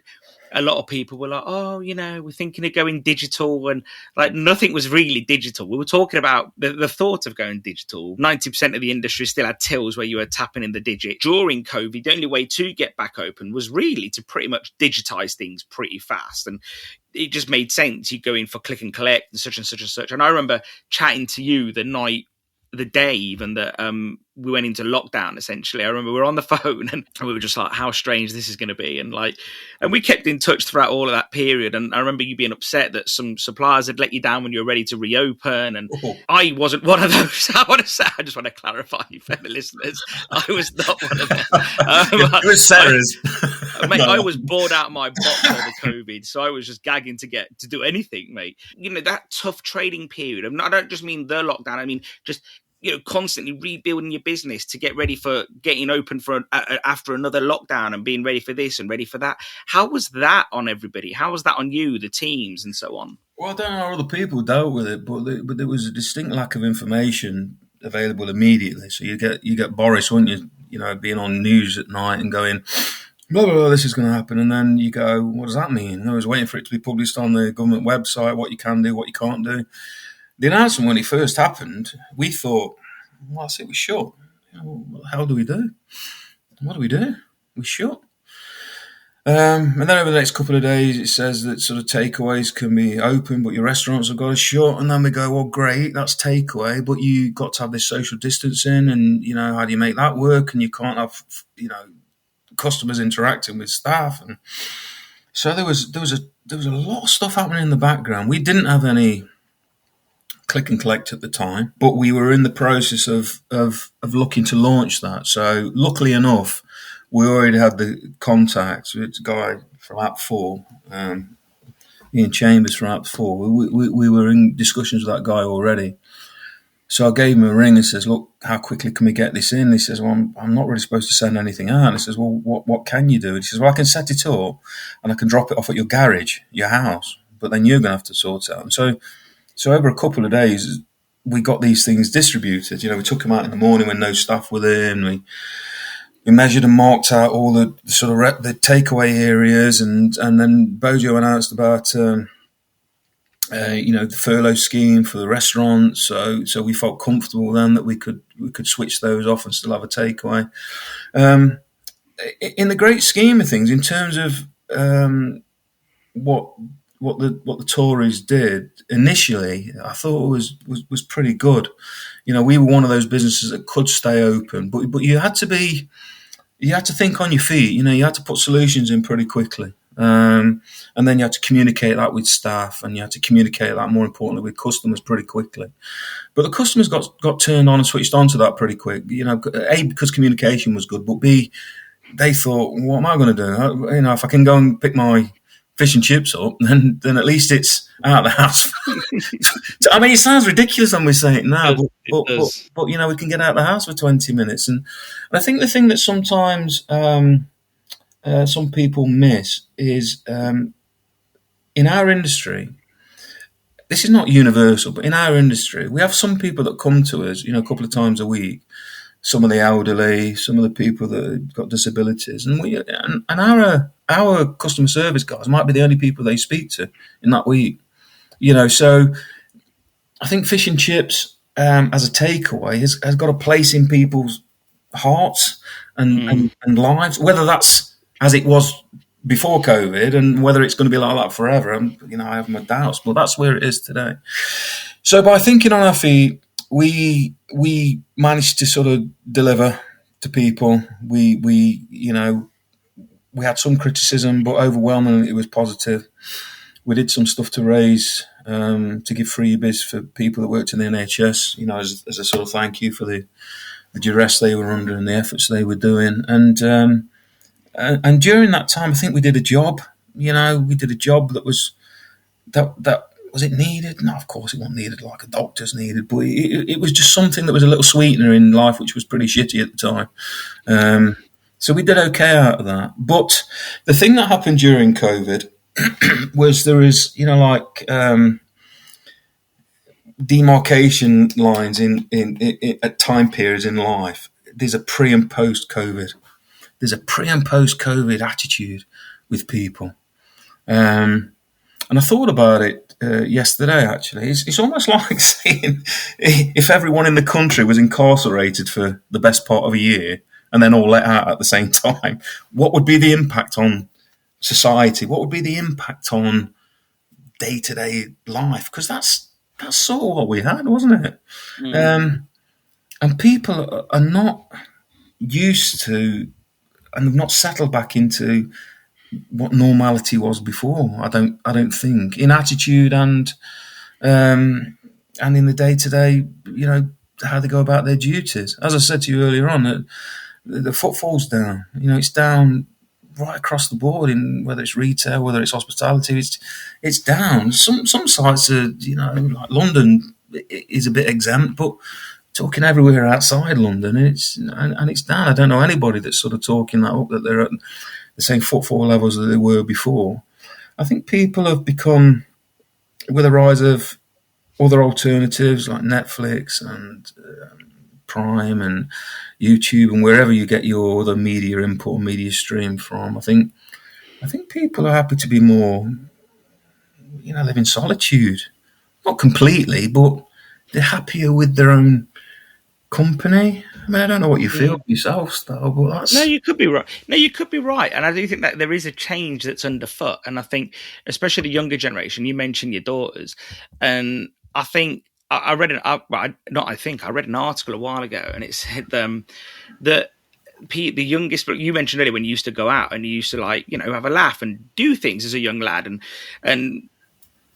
a lot of people were like, oh, we're thinking of going digital, and nothing was really digital. We were talking about the thought of going digital. 90% of the industry still had tills where you were tapping in the digit. During COVID, the only way to get back open was really to pretty much digitize things pretty fast. And it just made sense. You go in for click and collect and such and such and such. And I remember chatting to you the day even that we went into lockdown, essentially. I remember we were on the phone and we were just like, how strange this is going to be. And we kept in touch throughout all of that period. And I remember you being upset that some suppliers had let you down when you were ready to reopen. And I wasn't one of those. I just want to clarify for the listeners. I was not one of them. It was Ceres. Mate, no. I was bored out of my box over COVID, so I was just gagging to do anything, mate. That tough trading period. I don't just mean the lockdown. I mean just constantly rebuilding your business to get ready for getting open for after another lockdown and being ready for this and ready for that. How was that on everybody? How was that on you, the teams, and so on? Well, I don't know how other people dealt with it, but there was a distinct lack of information available immediately. So you get Boris, wouldn't you? Being on news at night and going, blah, blah, blah, this is going to happen. And then you go, what does that mean? And I was waiting for it to be published on the government website, what you can do, what you can't do. The announcement, when it first happened, we thought, well, I say we're shut. What the hell do we do? What do we do? We're shut. And then over the next couple of days, it says that sort of takeaways can be open, but your restaurants have got to shut. And then we go, well, great, that's takeaway, but you got to have this social distancing, and how do you make that work? And you can't have customers interacting with staff, and so there was a lot of stuff happening in the background. We didn't have any click and collect at the time, but we were in the process of looking to launch that. So luckily enough, we already had the contacts with a guy from App 4, Ian Chambers from App 4. We were in discussions with that guy already. So I gave him a ring and says, look, how quickly can we get this in? He says, well, I'm not really supposed to send anything out. And he says, well, what can you do? He says, well, I can set it up and I can drop it off at your garage, your house, but then you're going to have to sort it out. And so over a couple of days, we got these things distributed. We took them out in the morning when no staff were there, and we measured and marked out all the sort of the takeaway areas, and then Bojo announced about the furlough scheme for the restaurants. So we felt comfortable then that we could switch those off and still have a takeaway. In the great scheme of things, in terms of what the Tories did initially, I thought was pretty good. We were one of those businesses that could stay open, but you had to think on your feet. You had to put solutions in pretty quickly. And then you had to communicate that with staff, and you had to communicate that, more importantly, with customers pretty quickly. But the customers got turned on and switched on to that pretty quick. A, because communication was good, but B, they thought, what am I going to do? If I can go and pick my fish and chips up, then at least it's out of the house. I mean, it sounds ridiculous when we say it now, but we can get out of the house for 20 minutes. And I think the thing that sometimes some people miss is in our industry, this is not universal, but in our industry, we have some people that come to us, a couple of times a week. Some of the elderly, some of the people that have got disabilities, and our customer service guys might be the only people they speak to in that week. So I think fish and chips as a takeaway has got a place in people's hearts and lives, whether that's as it was before COVID and whether it's going to be like that forever. I have my doubts, but that's where it is today. So by thinking on our feet, we managed to sort of deliver to people. We had some criticism, but overwhelmingly it was positive. We did some stuff to raise, to give freebies for people that worked in the NHS, as a sort of thank you for the duress they were under and the efforts they were doing. And during that time, I think we did a job. We did a job that was that. Was it needed? No, of course it wasn't needed like a doctor's needed, but it was just something that was a little sweetener in life, which was pretty shitty at the time. So we did okay out of that. But the thing that happened during COVID was there is, demarcation lines in at time periods in life. There's a pre and post COVID. There's a pre and post COVID attitude with people. And I thought about it yesterday, actually. It's almost like saying if everyone in the country was incarcerated for the best part of a year and then all let out at the same time, what would be the impact on society? What would be the impact on day-to-day life? Because that's sort of what we had, wasn't it? And people are not used to and have not settled back into what normality was before. I don't think in attitude and in the day to day, how they go about their duties. As I said to you earlier on, the footfall's down. It's down right across the board in whether it's retail, whether it's hospitality. It's down. Some sites are, like London is a bit exempt, but talking everywhere outside London, it's down. I don't know anybody that's sort of talking that up, that they're at the same footfall levels that they were before. I think people have become, with the rise of other alternatives like Netflix and Prime and YouTube and wherever you get your other media input, media stream from, I think people are happy to be more, live in solitude. Not completely, but they're happier with their own company. I mean, I don't know what you feel yourself, Stel, but that's... No, you could be right. And I do think that there is a change that's underfoot. And I think, especially the younger generation, you mentioned your daughters. And I think I read an article a while ago, and it said that the youngest, you mentioned earlier when you used to go out and you used to have a laugh and do things as a young lad. And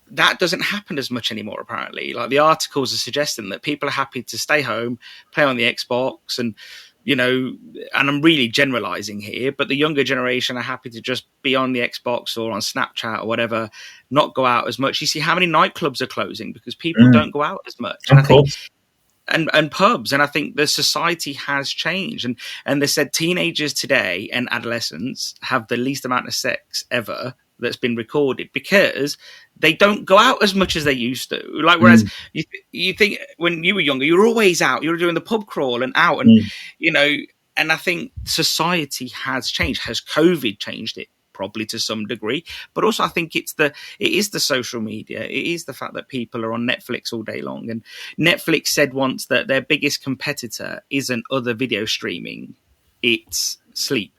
that doesn't happen as much anymore, apparently. Like, the articles are suggesting that people are happy to stay home, play on the Xbox, and I'm really generalizing here, but the younger generation are happy to just be on the Xbox or on Snapchat or whatever, not go out as much. You see how many nightclubs are closing because people don't go out as much. And I think, and pubs, and I think the society has changed. And they said teenagers today and adolescents have the least amount of sex ever that's been recorded because they don't go out as much as they used to. Like, whereas you think when you were younger, you were always out. You were doing the pub crawl and out, and and I think society has changed. Has COVID changed it? Probably to some degree, but also I think it is the social media. It is the fact that people are on Netflix all day long. And Netflix said once that their biggest competitor isn't other video streaming, it's sleep.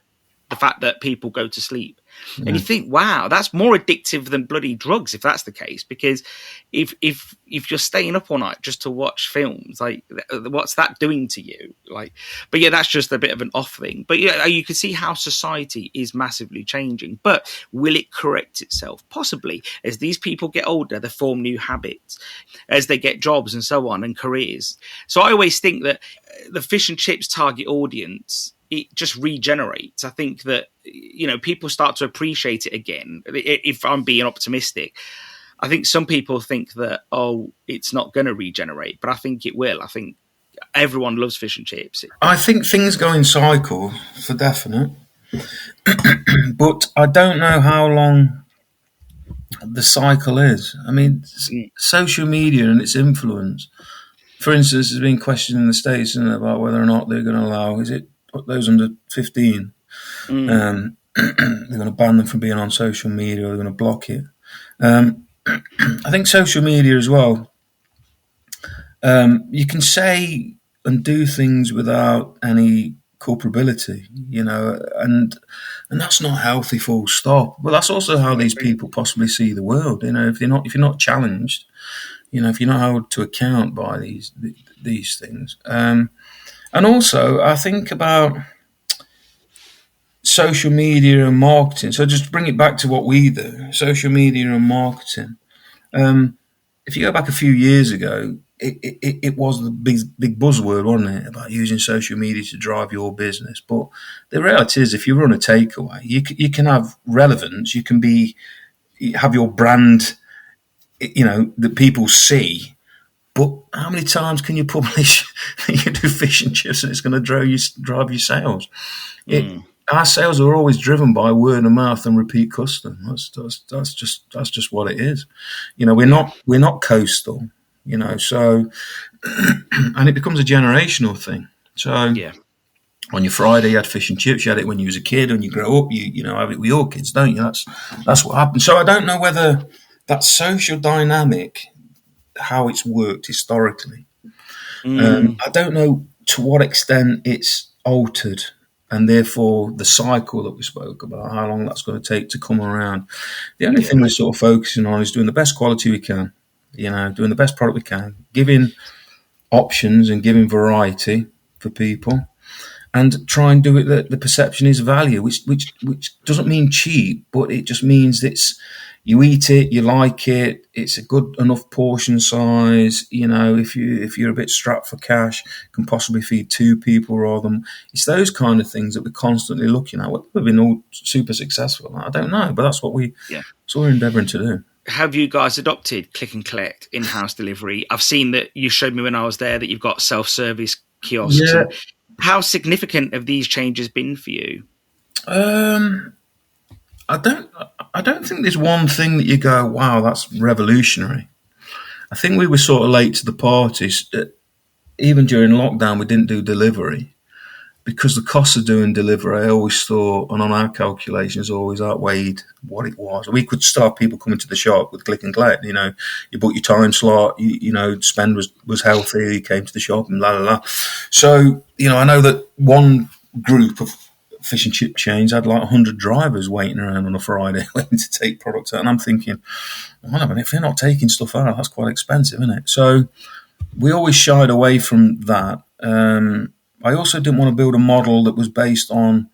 The fact that people go to sleep. And you think, wow, that's more addictive than bloody drugs if that's the case. Because if you're staying up all night just to watch films, like, what's that doing to you? Like, but yeah, that's just a bit of an off thing. But yeah, you can see how society is massively changing. But will it correct itself? Possibly. As these people get older, they form new habits, as they get jobs and so on, and careers. So I always think that the fish and chips target audience, it just regenerates. I think that, people start to appreciate it again. If I'm being optimistic, I think some people think that, it's not going to regenerate, but I think it will. I think everyone loves fish and chips. I think things go in cycle, for definite. But I don't know how long the cycle is. I mean, social media and its influence, for instance, has been questioned in the States about whether or not they're going to allow, is it those under 15? They're going to ban them from being on social media, or they're going to block it. I think social media as well, you can say and do things without any culpability, and that's not healthy, full stop. But that's also how these people possibly see the world. If you're not challenged, if you're not held to account by these things. And also, I think about social media and marketing. So just bring it back to what we do, social media and marketing. If you go back a few years ago, it was the big buzzword, wasn't it, about using social media to drive your business. But the reality is, if you run a takeaway, you can have relevance. You can have your brand, that people see. But how many times can you publish that you do fish and chips and it's going to drive your sales? Our sales are always driven by word of mouth and repeat custom. That's just what it is. We're not coastal. So and it becomes a generational thing. So on your Friday, you had fish and chips. You had it when you was a kid. When you grow up, you have it with your kids, don't you? That's what happens. So I don't know whether that social dynamic, how it's worked historically. I don't know to what extent it's altered, and therefore the cycle that we spoke about, how long that's going to take to come around. The only thing we're sort of focusing on is doing the best quality we can, doing the best product we can, giving options and giving variety for people, and try and do it that the perception is value, which doesn't mean cheap, but it just means it's, you eat it, you like it, it's a good enough portion size. If you're a bit strapped for cash, can possibly feed two people rather than. It's those kind of things that we're constantly looking at. We've been all super successful. I don't know, but that's what we're endeavouring to do. Have you guys adopted click and collect in-house delivery? I've seen that you showed me when I was there that you've got self-service kiosks. Yeah. How significant have these changes been for you? I don't think there's one thing that you go, wow, that's revolutionary. I think we were sort of late to the party. Even during lockdown, we didn't do delivery because the cost of doing delivery, I always thought, and on our calculations, always outweighed what it was. We could start people coming to the shop with click and collect. You booked your time slot. Spend was healthy. You came to the shop and la la la. So I know that one group of fish and chip chains had like 100 drivers waiting around on a Friday waiting to take products out. And I'm thinking, well, if they're not taking stuff out, that's quite expensive, isn't it? So we always shied away from that. I also didn't want to build a model that was based on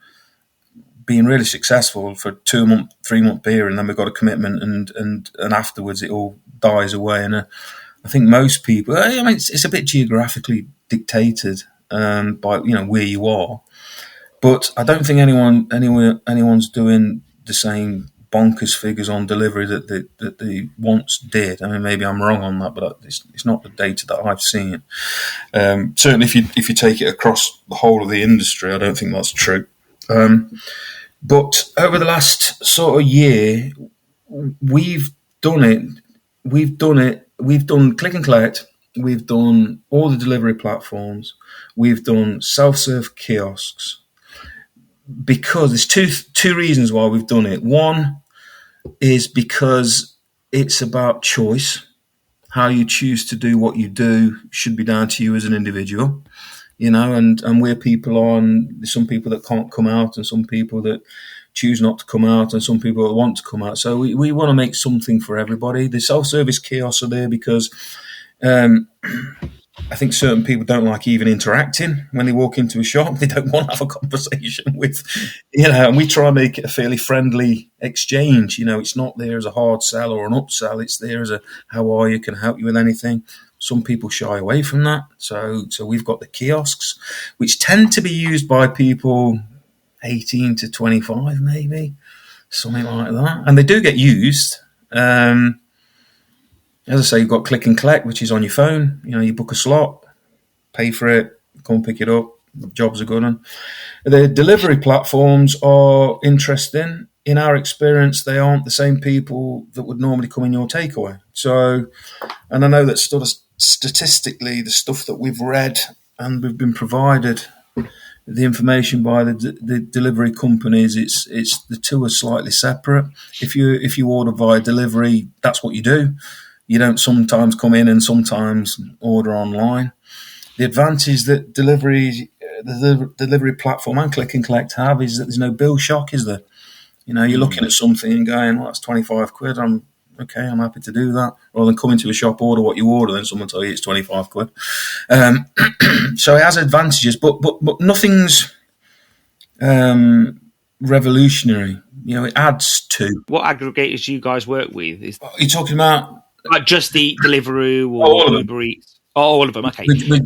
being really successful for 2 month, 3 month period, and then we've got a commitment, and afterwards it all dies away. And I think most people, it's a bit geographically dictated by where you are. But I don't think anyone's doing the same bonkers figures on delivery that they once did. I mean, maybe I'm wrong on that, but it's not the data that I've seen. Certainly, if you take it across the whole of the industry, I don't think that's true. But over the last sort of year, we've done it. We've done click and collect. We've done all the delivery platforms. We've done self-serve kiosks. Because there's two reasons why we've done it. One is because it's about choice. How you choose to do what you do should be down to you as an individual, and where people are. And there's some people that can't come out, and some people that choose not to come out and some people that want to come out. So we want to make something for everybody. The self-service kiosks are there because I think certain people don't like even interacting when they walk into a shop. They don't want to have a conversation with, and we try and make it a fairly friendly exchange. It's not there as a hard sell or an upsell. It's there as a, how are you? Can I help you with anything? Some people shy away from that. So we've got the kiosks, which tend to be used by people 18 to 25, maybe, something like that. And they do get used. As I say, you've got click and collect, which is on your phone. You book a slot, pay for it, come pick it up. The jobs are good. The delivery platforms are interesting. In our experience, they aren't the same people that would normally come in your takeaway. So, and I know that statistically, the stuff that we've read and we've been provided the information by the delivery companies, it's the two are slightly separate. If you order via delivery, that's what you do. You don't sometimes come in and sometimes order online. The advantage that the delivery platform and click and collect have is that there's no bill shock, is there? You're looking at something and going, well, that's 25 quid. I'm happy to do that. Rather than coming to a shop, order what you order, then someone tell you it's 25 quid. So it has advantages, but nothing's revolutionary. It adds to. What aggregators do you guys work with? You're talking about like Just Eat, Deliveroo, or Uber Eats? Oh, all of them. Okay. We're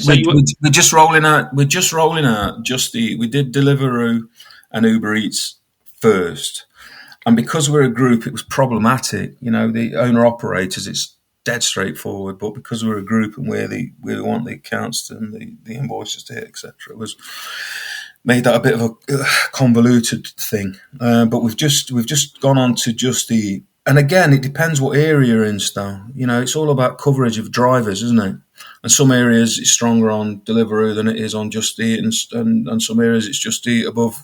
just rolling out. Just Eat. We did Deliveroo and Uber Eats first, and because we're a group, it was problematic. The owner operators, it's dead straightforward, but because we're a group and we want the accounts and the invoices to hit, etc., it was made that a bit of a convoluted thing. But we've just gone on to Just Eat. And again, it depends what area you're in, still. It's all about coverage of drivers, isn't it? And some areas it's stronger on Deliveroo than it is on Just Eat, and some areas it's Just Eat above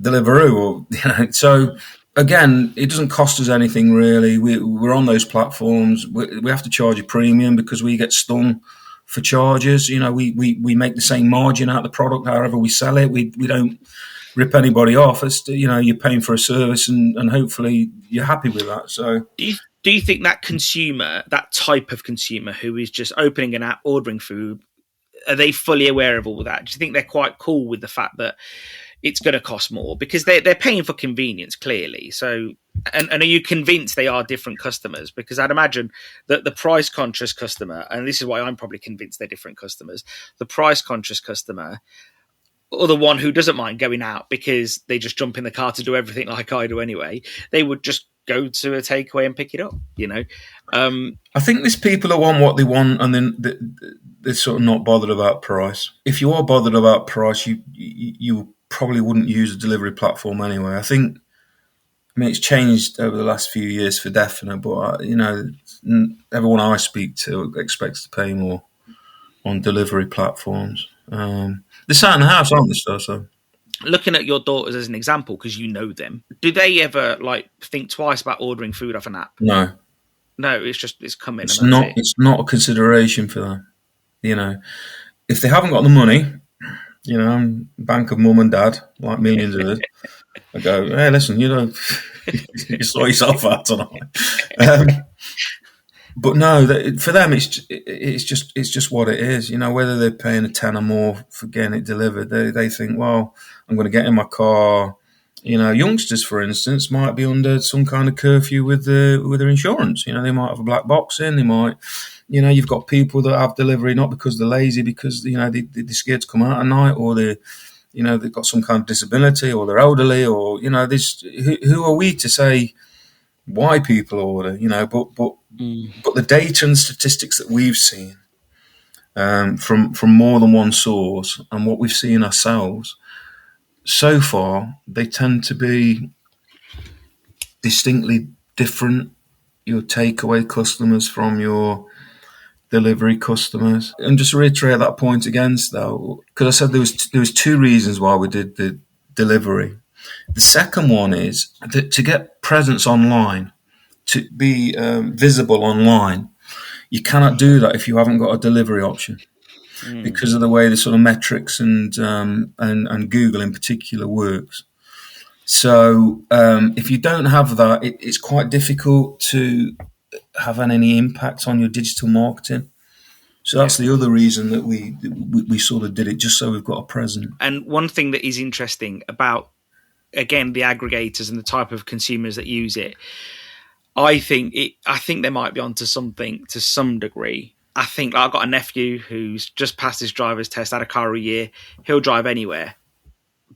Deliveroo. So again, it doesn't cost us anything really. We're on those platforms. We have to charge a premium because we get stung for charges. We make the same margin out of the product however we sell it. We don't rip anybody off. It's, you're paying for a service and hopefully you're happy with that. So do you think that consumer, that type of consumer who is just opening an app, ordering food, are they fully aware of all that? Do you think they're quite cool with the fact that it's going to cost more? Because they're paying for convenience, clearly. So, and are you convinced they are different customers? Because I'd imagine that the price-conscious customer, and this is why I'm probably convinced they're different customers, the price-conscious customer, or the one who doesn't mind going out because they just jump in the car to do everything like I do anyway, they would just go to a takeaway and pick it up, I think there's people that want what they want and then they're sort of not bothered about price. If you are bothered about price, you probably wouldn't use a delivery platform anyway. I mean, it's changed over the last few years for definite, but, everyone I speak to expects to pay more on delivery platforms. They're sat in the house, aren't they, so? Looking at your daughters as an example, because you know them, do they ever think twice about ordering food off an app? No, it's coming. It's not a consideration for them. If they haven't got the money, bank of mum and dad, like millions of us, I go, hey, listen, you saw yourself out tonight. But no, for them, it's just what it is. Whether they're paying a tenner more for getting it delivered, they think, well, I'm going to get in my car. Youngsters, for instance, might be under some kind of curfew with their insurance. They might have a black box in. They might, you've got people that have delivery not because they're lazy, because they're scared to come out at night, or they've got some kind of disability, or they're elderly, or this. Who are we to say why people order? But the data and statistics that we've seen from more than one source and what we've seen ourselves, so far, they tend to be distinctly different, your takeaway customers from your delivery customers. And just to reiterate that point again, though, because I said there was two reasons why we did the delivery. The second one is that to get presence online, to be visible online, you cannot do that if you haven't got a delivery option. Because of the way the sort of metrics and Google in particular works. So if you don't have that, it's quite difficult to have any impact on your digital marketing. So that's the other reason that we sort of did it, just so we've got a presence. And one thing that is interesting about, again, the aggregators and the type of consumers that use it, I think they might be onto something to some degree. I think I've got a nephew who's just passed his driver's test, had a car a year. He'll drive anywhere.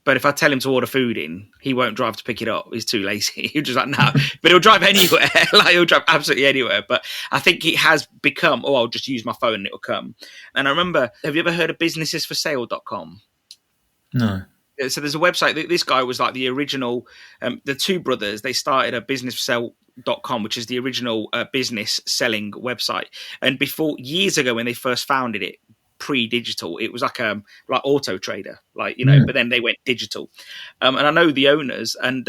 But if I tell him to order food in, he won't drive to pick it up. He's too lazy. He'll just like, no. But he'll drive anywhere. Like, he'll drive absolutely anywhere. But I think it has become, I'll just use my phone and it'll come. And I remember, have you ever heard of businessesforsale.com? No. So there's a website. This guy was like the original, the two brothers, they started a businessforsale.com, which is the original business selling website. And before, years ago when they first founded it, pre-digital, it was like Auto Trader, but then they went digital. And I know the owners, and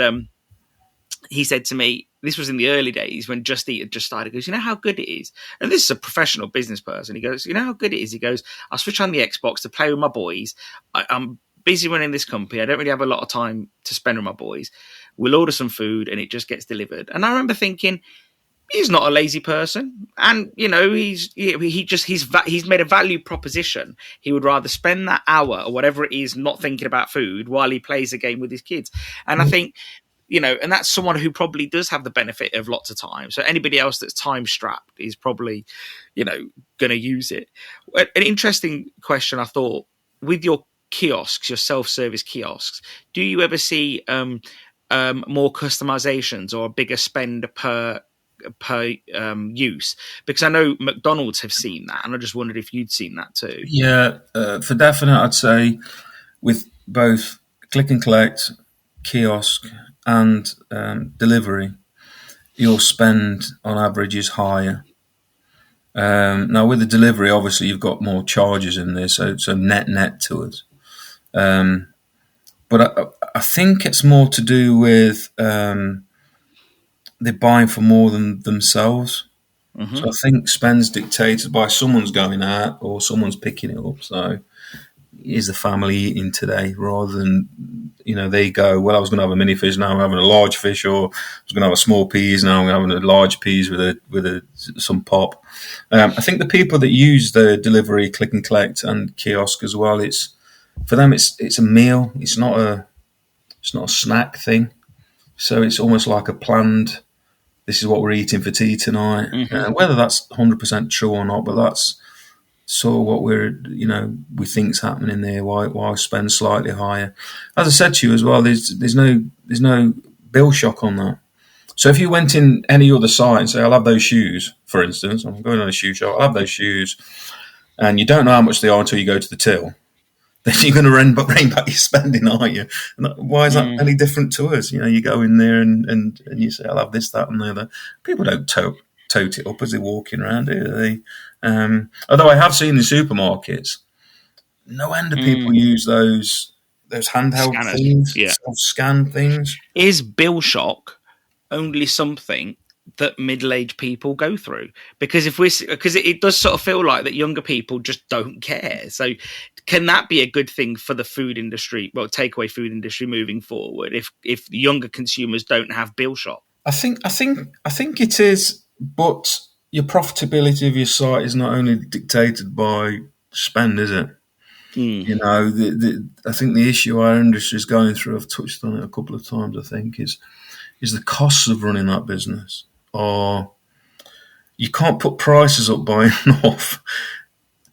he said to me, this was in the early days when Just Eat had just started, he goes, you know how good it is? And this is a professional business person. He goes, you know how good it is? He goes, I switch on the Xbox to play with my boys. I'm busy running this company. I don't really have a lot of time to spend with my boys. We'll order some food and it just gets delivered. And I remember thinking, he's not a lazy person, and he's made a value proposition. He would rather spend that hour or whatever it is not thinking about food while he plays a game with his kids. And I think, and that's someone who probably does have the benefit of lots of time. So anybody else that's time strapped is probably, going to use it. An interesting question, I thought, with your kiosks, your self-service kiosks, do you ever see more customizations or a bigger spend per use? Because I know McDonald's have seen that, and I just wondered if you'd seen that too. Yeah, for definite, I'd say with both click and collect, kiosk, and delivery, your spend on average is higher. Now with the delivery, obviously you've got more charges in there, so net to us. But I think it's more to do with they're buying for more than themselves. Mm-hmm. So I think spend's dictated by someone's going out or someone's picking it up. So is the family eating today rather than, they go, well, I was going to have a mini fish, now I'm having a large fish, or I was going to have a small peas, now I'm having a large peas with some pop. I think the people that use the delivery, click and collect and kiosk as well, for them it's a meal. It's not a snack thing. So it's almost like a planned, this is what we're eating for tea tonight. Mm-hmm. Whether that's 100% true or not, but that's sort of what we think's happening there. Why spend slightly higher? As I said to you as well, there's no bill shock on that. So if you went in any other site and say, I'll have those shoes, for instance, I'm going on a shoe shop, I'll have those shoes, and you don't know how much they are until you go to the till, then you're going to rein back your spending, aren't you? And why is that any different to us? You go in there and you say, I'll have this, that, and the other. People don't tote it up as they're walking around, do they? Although I have seen in supermarkets, no end of people use those handheld scanners, things, self-scan things. Is bill shock only something that middle-aged people go through? Because it does sort of feel like that younger people just don't care. So can that be a good thing for the food industry, takeaway food industry moving forward, if younger consumers don't have bill shock? I think it is, but your profitability of your site is not only dictated by spend, is it? I think the issue our industry is going through, I've touched on it a couple of times, I think, is the costs of running that business. Or you can't put prices up by enough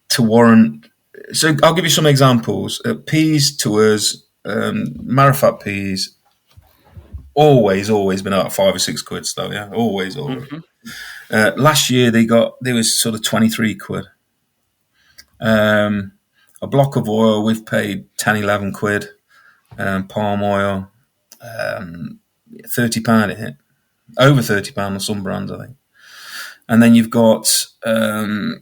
to warrant. So I'll give you some examples. Peas to us, Marifat peas, always been out at £5 or £6 though, yeah, always. Mm-hmm. Last year they was sort of 23 quid. A block of oil we've paid 10, 11 quid. Palm oil, £30 it hit. Over £30 on some brands, I think. And then you've got the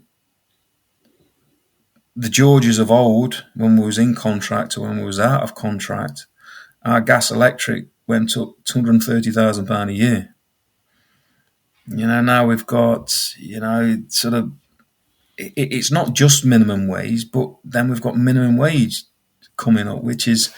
Georges of old, when we was in contract or when we was out of contract, our gas electric went up £230,000 a year. Now we've got, sort of, it's not just minimum wage, but then we've got minimum wage coming up, which is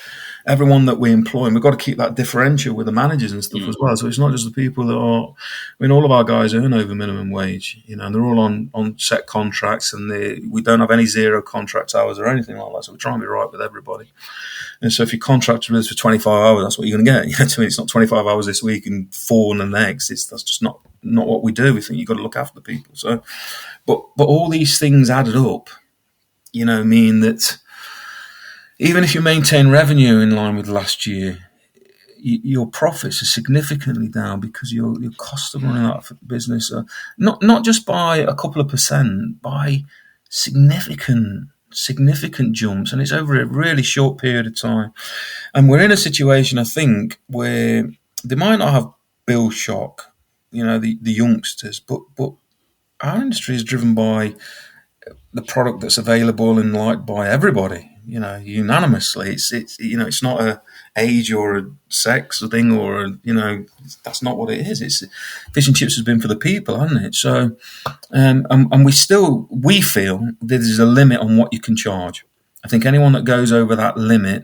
everyone that we employ, and we've got to keep that differential with the managers and stuff as well. So it's not just the people that are, I mean, all of our guys earn over minimum wage, you know, and they're all on set contracts, and we don't have any zero contract hours or anything like that. So we try and be right with everybody. And so if you contract with us for 25 hours, that's what you're going to get. You know what I mean? It's not 25 hours this week and 4 the next. That's just not what we do. We think you've got to look after the people. So, but all these things added up, you know, mean that even if you maintain revenue in line with last year, your profits are significantly down because your cost of running that business are not just by a couple of percent, by significant jumps, and it's over a really short period of time. And we're in a situation, I think, where they might not have bill shock, you know, the youngsters, but our industry is driven by the product that's available and liked by everybody, you know, unanimously. It's you know, it's not a age or a sex thing or you know, that's not what it is. It's fish and chips has been for the people, hasn't it? So, and we feel there's a limit on what you can charge. I think anyone that goes over that limit,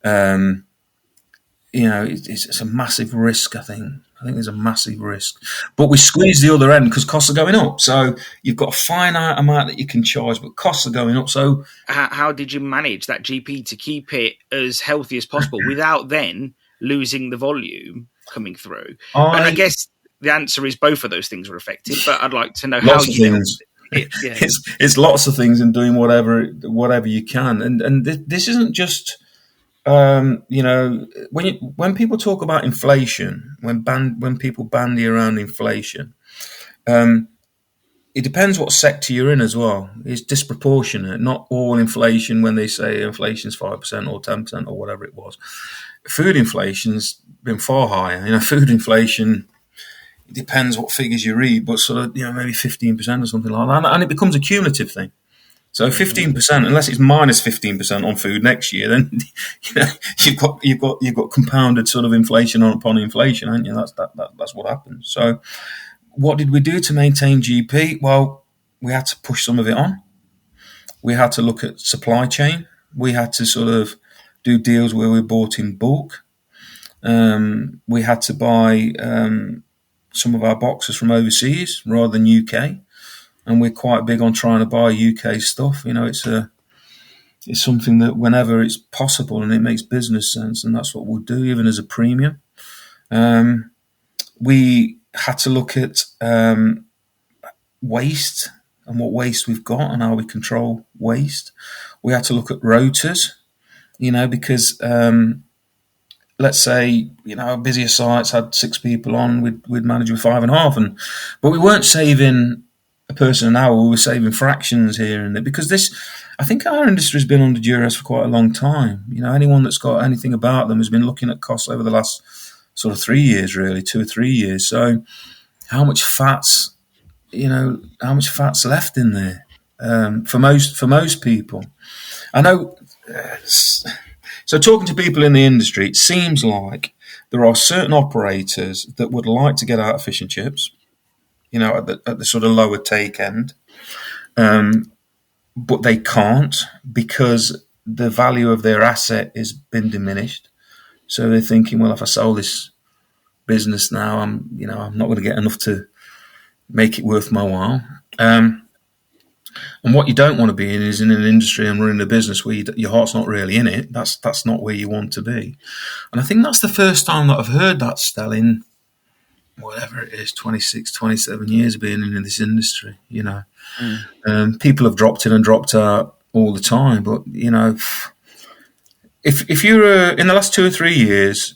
you know, it's a massive risk. I think there's a massive risk, but we squeeze the other end because costs are going up. So you've got a finite amount that you can charge, but costs are going up. So how did you manage that GP to keep it as healthy as possible without then losing the volume coming through? And I guess the answer is both of those things were affected, but I'd like to know how you dealt with it. Yeah. It's lots of things and doing whatever you can. And this isn't just, you know, when people talk about inflation, when people bandy around inflation, it depends what sector you're in as well. It's disproportionate. Not all inflation, when they say inflation's 5% or 10% or whatever it was. Food inflation's been far higher. You know, food inflation, it depends what figures you read, but sort of, you know, maybe 15% or something like that. And it becomes a cumulative thing. So 15%, unless it's minus 15% on food next year, then you know you've got compounded sort of inflation upon inflation, haven't you? That's what happens. So, what did we do to maintain GP? Well, we had to push some of it on. We had to look at supply chain. We had to sort of do deals where we bought in bulk. We had to buy some of our boxes from overseas rather than UK. And we're quite big on trying to buy UK stuff. You know, it's something that whenever it's possible and it makes business sense, and that's what we'll do, even as a premium. We had to look at waste and what waste we've got and how we control waste. We had to look at rotas, you know, because let's say, you know, busier sites had 6 people on, we'd manage with 5.5, but we weren't saving a person an hour, we were saving fractions here and there, because I think our industry has been under duress for quite a long time. You know, anyone that's got anything about them has been looking at costs over the last sort of 3 years, really, 2 or 3 years. So how much fat's left in there for most people? I know. So talking to people in the industry, it seems like there are certain operators that would like to get out of fish and chips, you know, at the sort of lower take end, but they can't because the value of their asset has been diminished. So they're thinking, well, if I sell this business now, I'm not going to get enough to make it worth my while. And what you don't want to be in is in an industry and running a business where your heart's not really in it. That's not where you want to be. And I think that's the first time that I've heard that, Stel, in whatever it is, 26, 27 years of being in this industry, you know. People have dropped in and dropped out all the time. But, you know, if you're in the last 2 or 3 years,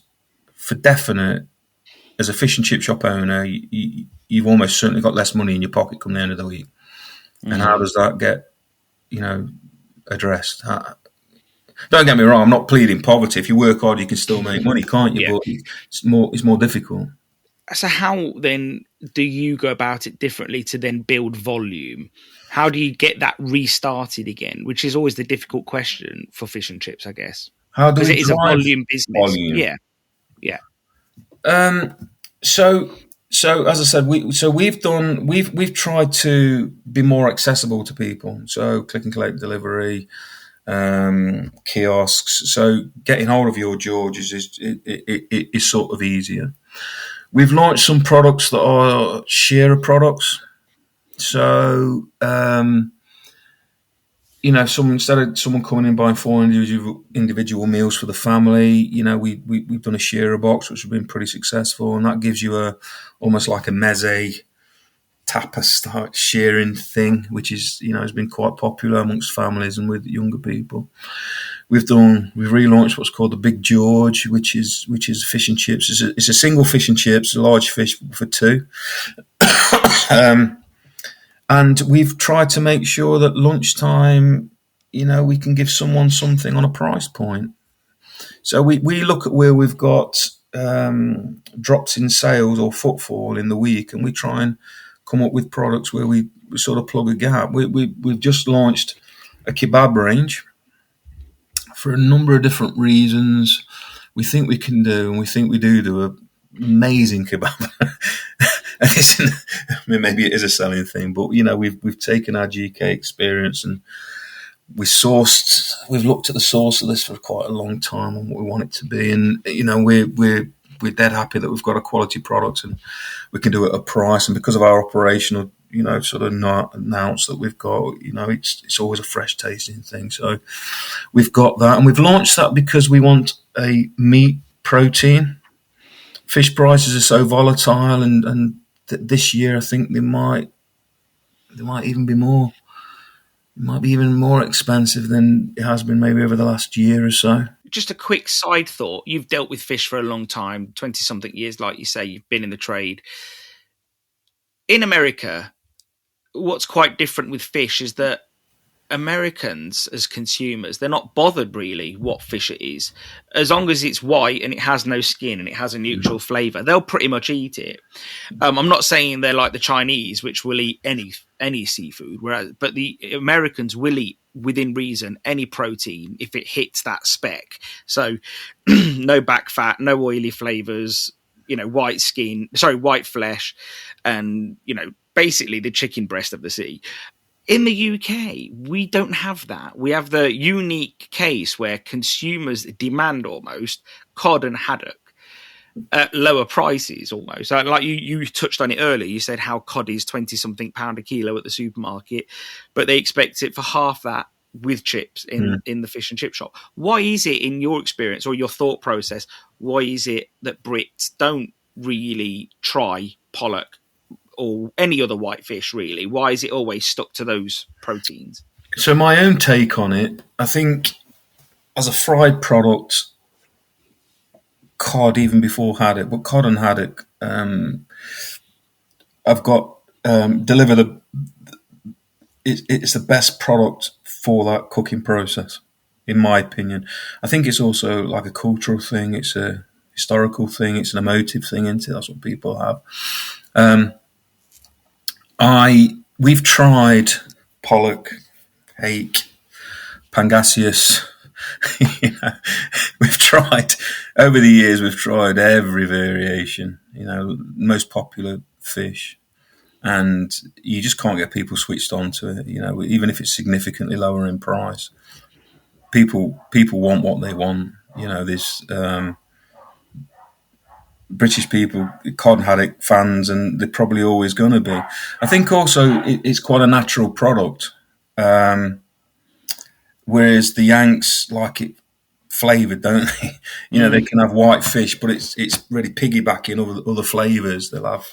for definite, as a fish and chip shop owner, you've almost certainly got less money in your pocket come the end of the week. And how does that get, you know, addressed? Don't get me wrong, I'm not pleading poverty. If you work hard, you can still make money, can't you? Yeah. But it's more difficult. So how then do you go about it differently to then build volume? How do you get that restarted again? Which is always the difficult question for fish and chips, I guess. How do we drive it is a volume business? Volume? Yeah. So as I said, we've tried to be more accessible to people. So click and collect delivery, kiosks. So getting hold of your Georges is sort of easier. We've launched some products that are sharer products. So, instead of someone coming in buying 4 individual meals for the family, we've done a sharer box, which has been pretty successful. And that gives you almost like a meze tapas style sharing thing, which has been quite popular amongst families and with younger people. We've relaunched what's called the Big George, which is fish and chips. It's a single fish and chips, a large fish for 2. And we've tried to make sure that lunchtime, we can give someone something on a price point. So we look at where we've got drops in sales or footfall in the week, and we try and come up with products where we sort of plug a gap. We've just launched a kebab range for a number of different reasons. We think we can do, and we think we do an amazing kebab. Maybe it is a selling thing, but we've taken our GK experience and we've looked at the source of this for quite a long time and what we want it to be, and we're dead happy that we've got a quality product and we can do it at a price. And because of our operational, sort of not announced that we've got, it's always a fresh tasting thing. So we've got that, and we've launched that because we want a meat protein. Fish prices are so volatile, and this year I think they might even be more. It might be even more expensive than it has been maybe over the last year or so. Just a quick side thought. You've dealt with fish for a long time, 20-something years, like you say, you've been in the trade. In America, what's quite different with fish is that Americans, as consumers, they're not bothered really what fish it is. As long as it's white and it has no skin and it has a neutral flavour, they'll pretty much eat it. I'm not saying they're like the Chinese, which will eat any seafood, but the Americans will eat, within reason, any protein if it hits that spec. So no back fat, no oily flavours, white flesh, and basically the chicken breast of the sea. In the UK, we don't have that. We have the unique case where consumers demand almost cod and haddock at lower prices almost. Like you touched on it earlier. You said how cod is 20-something pound a kilo at the supermarket, but they expect it for half that with chips in the fish and chip shop. Why is it, in your experience or your thought process, why is it that Brits don't really try pollock or any other white fish, really? Why is it always stuck to those proteins? So my own take on it, I think as a fried product, cod, even before haddock, but cod and haddock, I've got delivered it's the best product for that cooking process, in my opinion. I think it's also like a cultural thing. It's a historical thing. It's an emotive thing, isn't it? That's what people have. We've tried pollock, hake, pangasius. We've tried over the years. We've tried every variation. Most popular fish, and you just can't get people switched on to it. Even if it's significantly lower in price, people want what they want. There's British people, cod and haddock fans, and they're probably always going to be. I think also it's quite a natural product, whereas the Yanks like it flavoured, don't they? They can have white fish, but it's really piggybacking other flavours. They'll have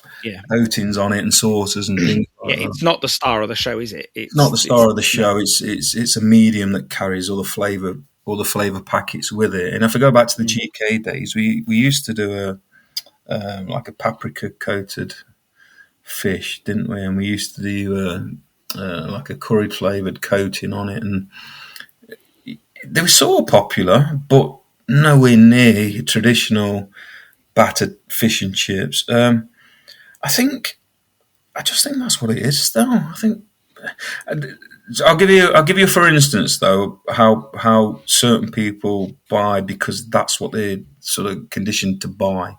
coatings on it and sauces and things like that. It's not the star of the show, is it? It's not the star of the show. It's a medium that carries all the flavour packets with it. And if I go back to the GK days, we used to do like a paprika coated fish, didn't we? And we used to do like a curry flavoured coating on it, and they were sort of popular, but nowhere near traditional battered fish and chips. I just think that's what it is. Though I think I'll give you for instance though how certain people buy because that's what they're sort of conditioned to buy.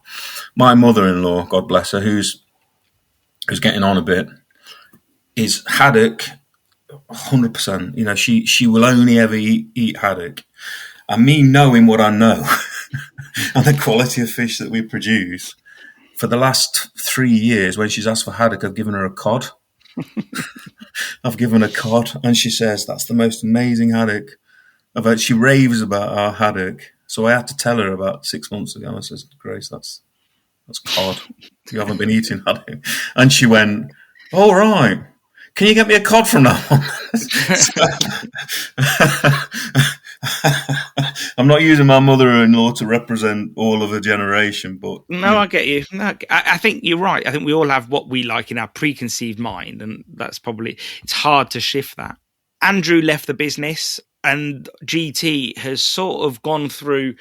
My mother-in-law, God bless her, who's getting on a bit, is haddock 100%. You know, she will only ever eat haddock. And me knowing what I know and the quality of fish that we produce, for the last 3 years, when she's asked for haddock, I've given her a cod. I've given her cod, and she says that's the most amazing haddock. She raves about our haddock. So I had to tell her about 6 months ago. I said, Grace, that's cod. You haven't been eating haddock. And she went, all right. Can you get me a cod from now on? I'm not using my mother-in-law to represent all of a generation, but... No, I get you. No, I think you're right. I think we all have what we like in our preconceived mind, and that's probably... It's hard to shift that. Andrew left the business, and GT has sort of gone through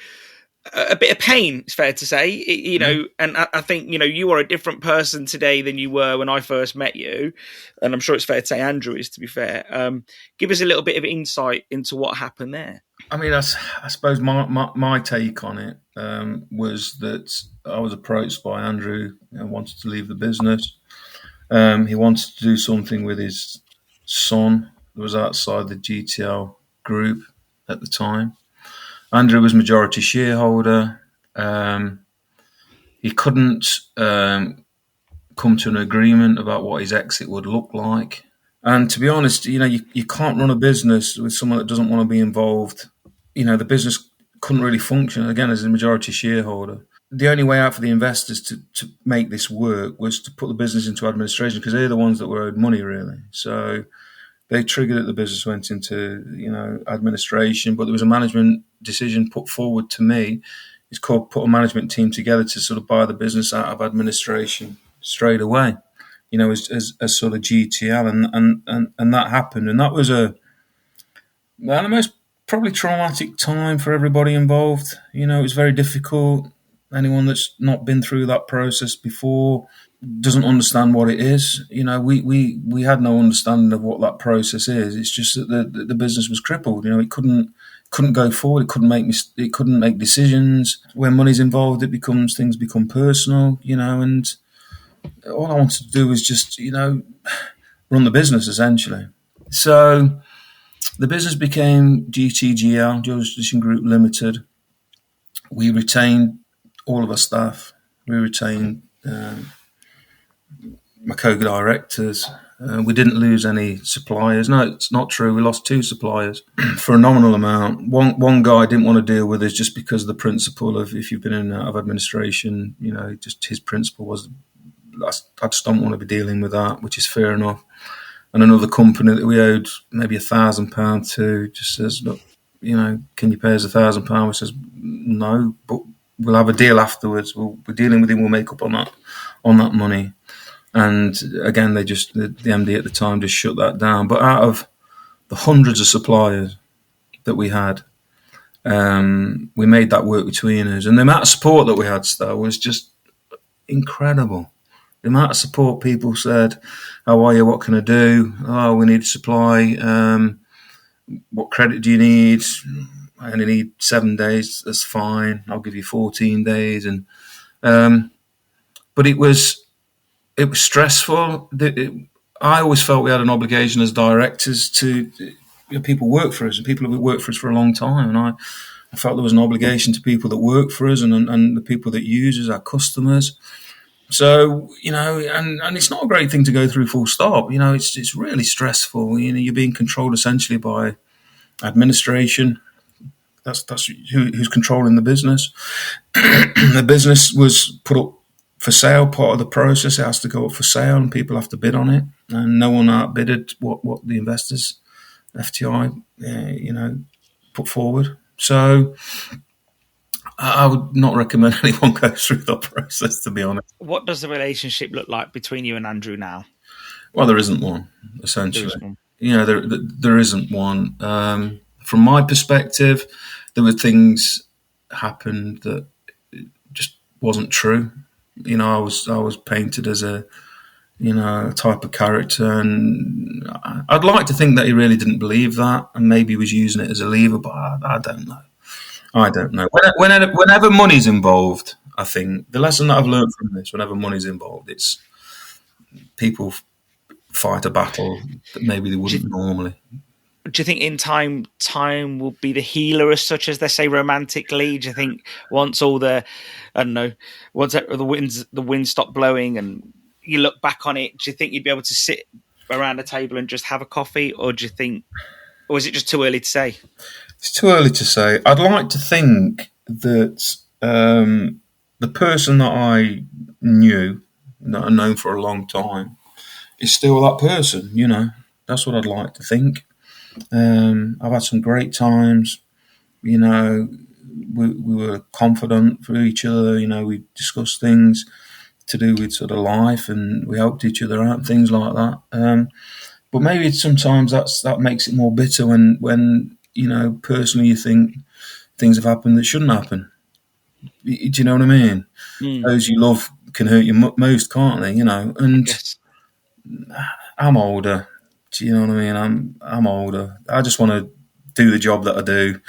a bit of pain, it's fair to say, you know, and I think, you know, you are a different person today than you were when I first met you. And I'm sure it's fair to say Andrew is, to be fair. Give us a little bit of insight into what happened there. I mean, I suppose my take on it was that I was approached by Andrew and wanted to leave the business. He wanted to do something with his son that was outside the GTL group at the time. Andrew was majority shareholder. He couldn't come to an agreement about what his exit would look like. And to be honest, you know, you can't run a business with someone that doesn't want to be involved. You know, the business couldn't really function, again, as a majority shareholder. The only way out for the investors to make this work was to put the business into administration, because they're the ones that were owed money, really. So they triggered it. The business went into, you know, administration, but there was a management decision put forward to me. It's called put a management team together to sort of buy the business out of administration straight away, you know, as sort of GTL, and that happened, and that was the most probably traumatic time for everybody involved. You know, it was very difficult. Anyone that's not been through that process before doesn't understand what it is. You know, we had no understanding of what that process is. It's just that the business was crippled. You know, it couldn't go forward. It couldn't make decisions. When money's involved, things become personal. You know, and all I wanted to do was just, you know, run the business essentially. So the business became GTGL, Jurisdiction Group Limited. We retained all of our staff. We retained my co-directors. We didn't lose any suppliers. No, it's not true. We lost 2 suppliers for a nominal amount. One guy didn't want to deal with us just because of the principle of, if you've been in and out of administration, you know, just his principle was, I just don't want to be dealing with that, which is fair enough. And another company that we owed maybe £1,000 to just says, look, you know, can you pay us £1,000? We says, no, but we'll have a deal afterwards. We're dealing with him. We'll make up on that money. And again, the MD at the time just shut that down. But out of the hundreds of suppliers that we had, we made that work between us. And the amount of support that we had, Stel, was just incredible. The amount of support people said, how are you? What can I do? Oh, we need supply. What credit do you need? I only need 7 days. That's fine. I'll give you 14 days. And but it was stressful. I always felt we had an obligation as directors to, you know, people work for us, and people have worked for us for a long time. And I felt there was an obligation to people that work for us and the people that use us, our customers. So, you know, and it's not a great thing to go through full stop. You know, it's really stressful. You know, you're being controlled essentially by administration. That's who's controlling the business. The business was put up for sale, part of the process. It has to go up for sale and people have to bid on it. And no one outbidded what the investors, FTI, you know, put forward. So I would not recommend anyone go through that process, to be honest. What does the relationship look like between you and Andrew now? Well, there isn't one, essentially. There isn't one. You know, there isn't one. From my perspective, there were things happened that just wasn't true. You know, I was painted as a type of character, and I'd like to think that he really didn't believe that, and maybe he was using it as a lever, but I don't know. Whenever money's involved, I think the lesson that I've learned from this, whenever money's involved, it's people fight a battle that maybe they wouldn't normally. Do you think in time will be the healer, as such as they say romantically? Do you think once all the, I don't know, once the wind stopped blowing and you look back on it, do you think you'd be able to sit around a table and just have a coffee, or do you think, or is it just too early to say? It's too early to say. I'd like to think that the person that I knew, that I've known for a long time, is still that person. You know, that's what I'd like to think. I've had some great times. You know, we were confident for each other. You know, we discussed things to do with sort of life, and we helped each other out, things like that. But maybe sometimes that makes it more bitter when you know, personally you think things have happened that shouldn't happen. Do you know what I mean? Those you love can hurt you most, can't they? You know, and I'm older. Do you know what I mean? I'm older. I just want to do the job that I do,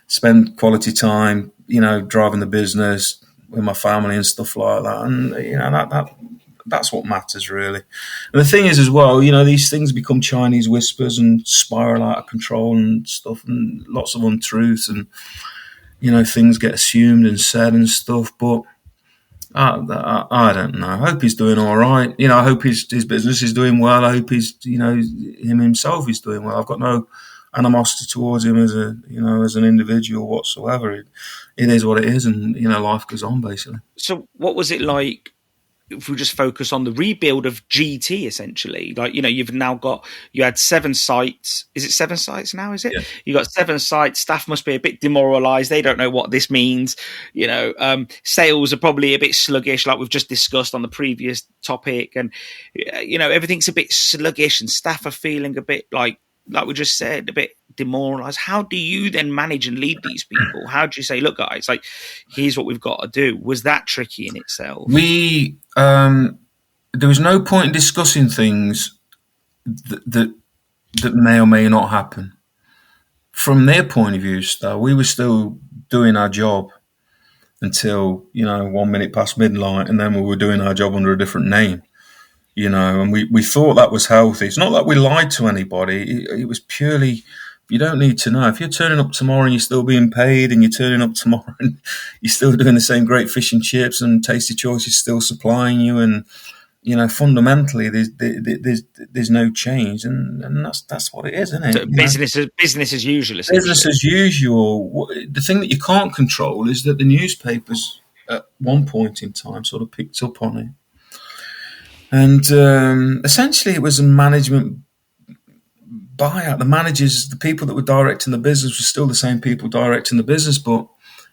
spend quality time, you know, driving the business with my family and stuff like that. And you know, that's what matters really. And the thing is as well, you know, these things become Chinese whispers and spiral out of control and stuff, and lots of untruths, and you know, things get assumed and said and stuff. But I don't know. I hope he's doing all right. You know, I hope his business is doing well. I hope him himself is doing well. I've got no animosity towards him as an individual whatsoever. It is what it is, and you know, life goes on basically. So, what was it like? If we just focus on the rebuild of GT, essentially, like, you know, you had 7 sites. Is it 7 sites now? Is it? Yeah. You got 7 sites. Staff must be a bit demoralised. They don't know what this means. You know, sales are probably a bit sluggish, like we've just discussed on the previous topic, and you know, everything's a bit sluggish, and staff are feeling a bit like we just said, a bit demoralised. How do you then manage and lead these people? How do you say, look, guys, like, here's what we've got to do? Was that tricky in itself? There was no point in discussing things that may or may not happen. From their point of view, we were still doing our job until, you know, 1 minute past midnight, and then we were doing our job under a different name. You know, and we thought that was healthy. It's not that we lied to anybody. It was purely, you don't need to know. If you're turning up tomorrow and you're still being paid, and you're turning up tomorrow and you're still doing the same great fish and chips, and Tasty Choice is still supplying you, and you know, fundamentally there's no change, and that's what it is, isn't it? So business as usual. Business as usual. The thing that you can't control is that the newspapers at one point in time sort of picked up on it. And essentially, it was a management buyout. The managers, the people that were directing the business, were still the same people directing the business. But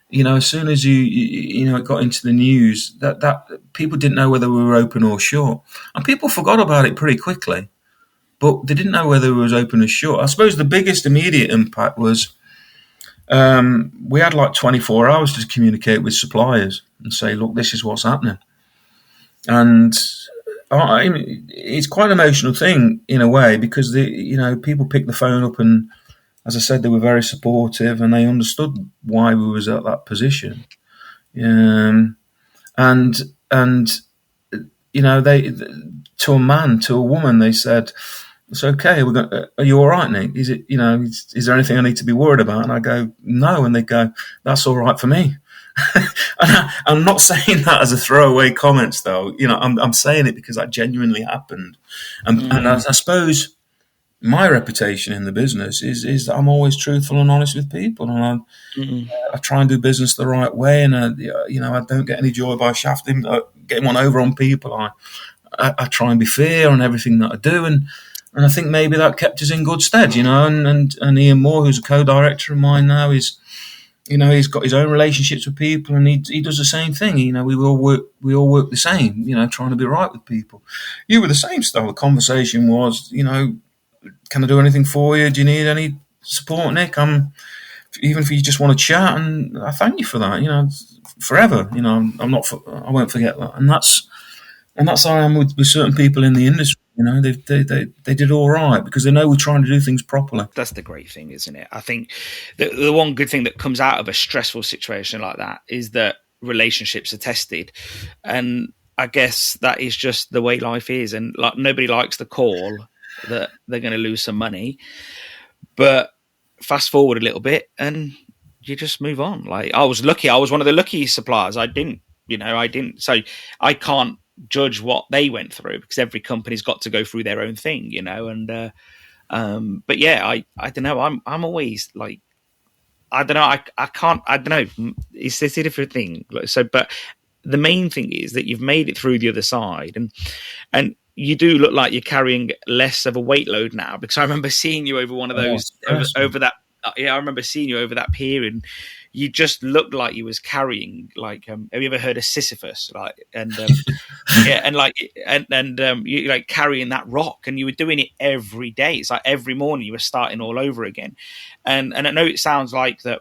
you know, as soon as you know, it got into the news, that people didn't know whether we were open or shut, and people forgot about it pretty quickly. But they didn't know whether it was open or shut. I suppose the biggest immediate impact was we had like 24 hours to communicate with suppliers and say, look, this is what's happening, and I mean, it's quite an emotional thing in a way, because you know, people picked the phone up, and as I said, they were very supportive, and they understood why we was at that position. And you know, they, to a man, to a woman, they said, "It's okay. Are you all right, Nick? Is it, you know, is there anything I need to be worried about?" And I go, "No," and they go, "That's all right for me." And I'm not saying that as a throwaway comment, though. You know, I'm saying it because that genuinely happened, and I suppose my reputation in the business is that I'm always truthful and honest with people, and I try and do business the right way, and you know, I don't get any joy by shafting, getting one over on people. I try and be fair on everything that I do, and I think maybe that kept us in good stead, you know. And Ian Moore, who's a co-director of mine now, is, you know, he's got his own relationships with people, and he does the same thing. You know, we all work the same, you know, trying to be right with people. You were the same style. The conversation was, you know, can I do anything for you? Do you need any support, Nick? Even if you just want to chat, and I thank you for that, you know, forever. You know, I won't forget that. And that's how I am with certain people in the industry. You know, they did all right because they know we're trying to do things properly. That's the great thing, isn't it? I think the one good thing that comes out of a stressful situation like that is that relationships are tested. And I guess that is just the way life is, and like nobody likes the call that they're going to lose some money. But fast forward a little bit, and you just move on. Like I was lucky; I was one of the lucky suppliers. I didn't. So I can't judge what they went through because every company's got to go through their own thing, And but yeah, I don't know. I'm always like, I don't know. I can't. I don't know. It's a different thing. So, but the main thing is that you've made it through the other side, and you do look like you're carrying less of a weight load now. Because I remember seeing you over one of those over that. Yeah, I remember seeing you over that period. You just looked like you was carrying like. Have you ever heard of Sisyphus? Like yeah, and you like carrying that rock, and you were doing it every day. It's like every morning you were starting all over again. And I know it sounds like that.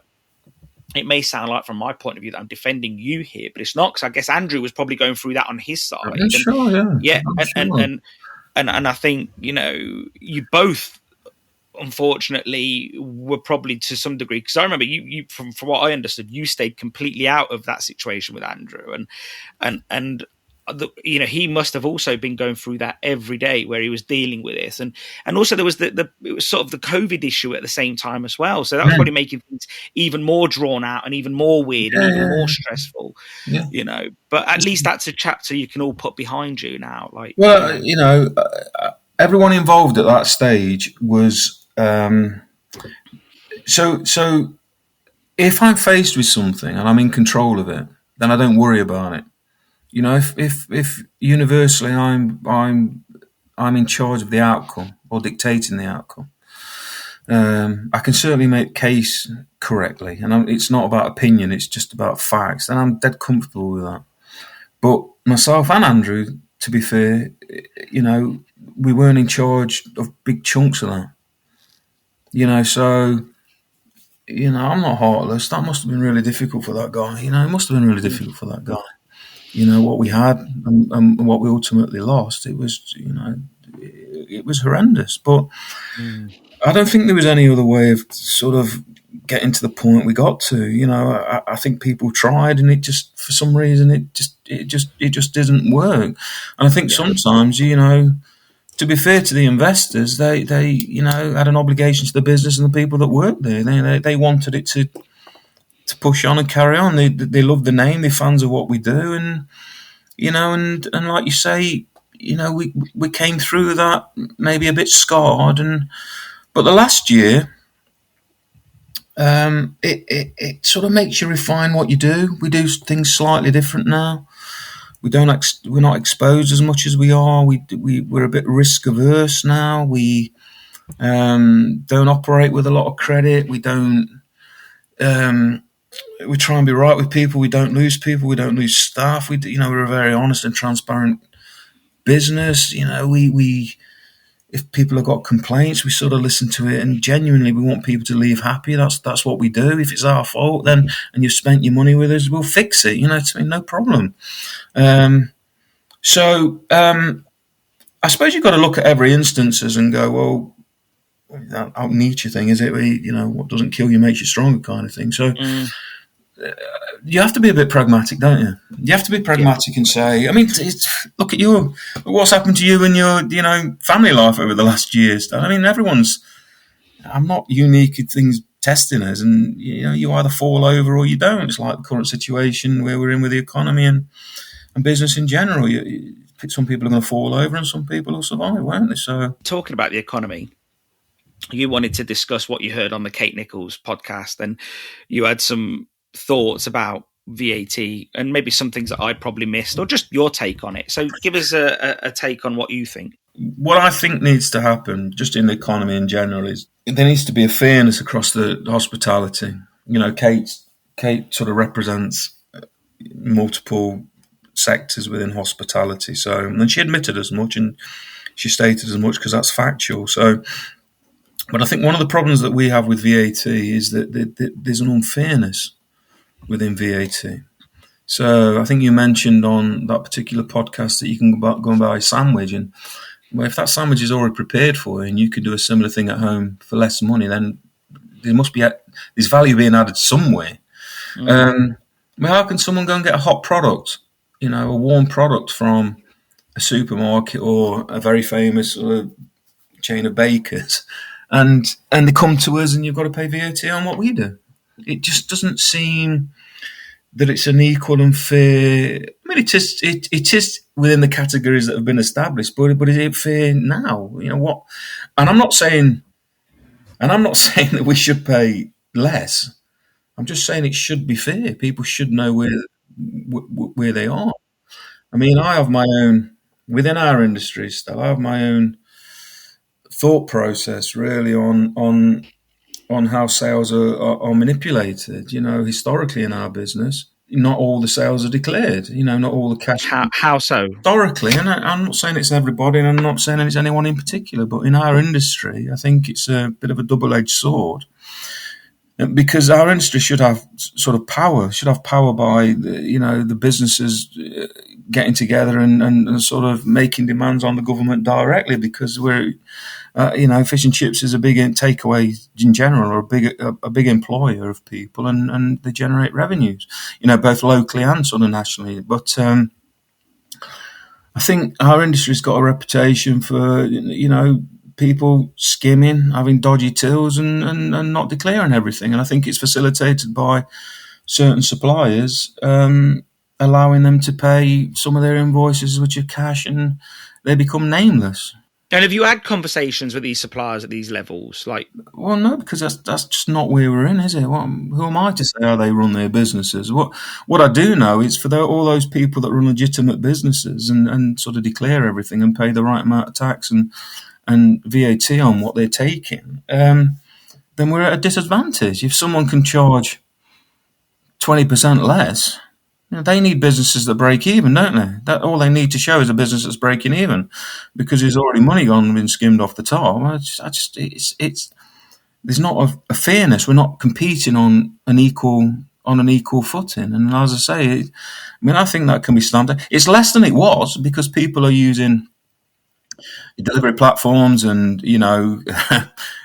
It may sound like, from my point of view, that I'm defending you here, but it's not, because I guess Andrew was probably going through that on his side. I'm sure, yeah. And I think you both, unfortunately, were probably to some degree, because I remember you from what I understood, you stayed completely out of that situation with Andrew, and he must have also been going through that every day where he was dealing with this, and also there was it was sort of the COVID issue at the same time as well, so that was probably making things even more drawn out and even more weird and even more stressful. But at least that's a chapter you can all put behind you now. Like, everyone involved at that stage was so if I'm faced with something and I'm in control of it, then I don't worry about it. If universally I'm in charge of the outcome or dictating the outcome, I can certainly make case correctly, and it's not about opinion; it's just about facts, and I'm dead comfortable with that. But myself and Andrew, to be fair, we weren't in charge of big chunks of that. So I'm not heartless. That must have been really difficult for that guy. It must have been really difficult for that guy. What we had and what we ultimately lost, it was horrendous. But I don't think there was any other way of sort of getting to the point we got to. I think people tried, and it just, for some reason, it just didn't work. And I think sometimes, to be fair to the investors, they had an obligation to the business and the people that worked there. They wanted it to push on and carry on. They love the name. They're fans of what we do, and and like you say, we came through that maybe a bit scarred, but the last year, it sort of makes you refine what you do. We do things slightly different now. We're not exposed as much as we are. We're a bit risk averse now. We don't operate with a lot of credit. We don't. We try and be right with people. We don't lose people. We don't lose staff. We're a very honest and transparent business. We if people have got complaints, we sort of listen to it, and genuinely we want people to leave happy. That's what we do. If it's our fault, then, and you've spent your money with us, we'll fix it. No problem. So I suppose you've got to look at every instances and go, well, that Nietzsche thing, is it? What doesn't kill you makes you stronger, kind of thing. So. You have to be a bit pragmatic, don't you? You have to be pragmatic and say, look at what's happened to you and your, family life over the last years. I'm not unique at things testing us, and, you either fall over or you don't. It's like the current situation where we're in with the economy and business in general. Some people are going to fall over and some people will survive, won't they? So, talking about the economy, you wanted to discuss what you heard on the Kate Nichols podcast, and you had some thoughts about VAT and maybe some things that I probably missed, or just your take on it. So give us a take on what you think. What I think needs to happen, just in the economy in general, is there needs to be a fairness across the hospitality. Kate sort of represents multiple sectors within hospitality. So, and she admitted as much, and she stated as much, because that's factual. So, but I think one of the problems that we have with VAT is that there's an unfairness within VAT. So I think you mentioned on that particular podcast that you can go and buy a sandwich, and if that sandwich is already prepared for you and you could do a similar thing at home for less money, then there's value being added somewhere. How can someone go and get a hot product a warm product from a supermarket or a very famous chain of bakers, and they come to us, and you've got to pay VAT on what we do. It just doesn't seem that it's an equal and fair. I mean, it is within the categories that have been established, but is it fair now? What? And I'm not saying that we should pay less. I'm just saying it should be fair. People should know where they are. I mean, I have my own within our industry. Still, I have my own thought process really on how sales are manipulated. Historically in our business, not all the sales are declared. Not all the cash. How so? Historically, and I'm not saying it's everybody, and I'm not saying it's anyone in particular, but in our industry, I think it's a bit of a double-edged sword. Because our industry should have sort of power, by the businesses getting together and sort of making demands on the government directly, because we're fish and chips is a big takeaway in general, or a big employer of people, and they generate revenues, both locally and sort of nationally. But I think our industry's got a reputation for people skimming, having dodgy tills, and not declaring everything. And I think it's facilitated by certain suppliers allowing them to pay some of their invoices which are cash, and they become nameless. And have you had conversations with these suppliers at these levels? Well, no, because that's just not where we're in, is it? Who am I to say how they run their businesses? What I do know is for all those people that run legitimate businesses and sort of declare everything and pay the right amount of tax and VAT on what they're taking, then we're at a disadvantage. If someone can charge 20% less, they need businesses that break even, don't they? That all they need to show is a business that's breaking even, because there's already money gone and been skimmed off the top. There's not a fairness. We're not competing on an equal footing. And as I say, I think that can be stamped. It's less than it was because people are using delivery platforms, and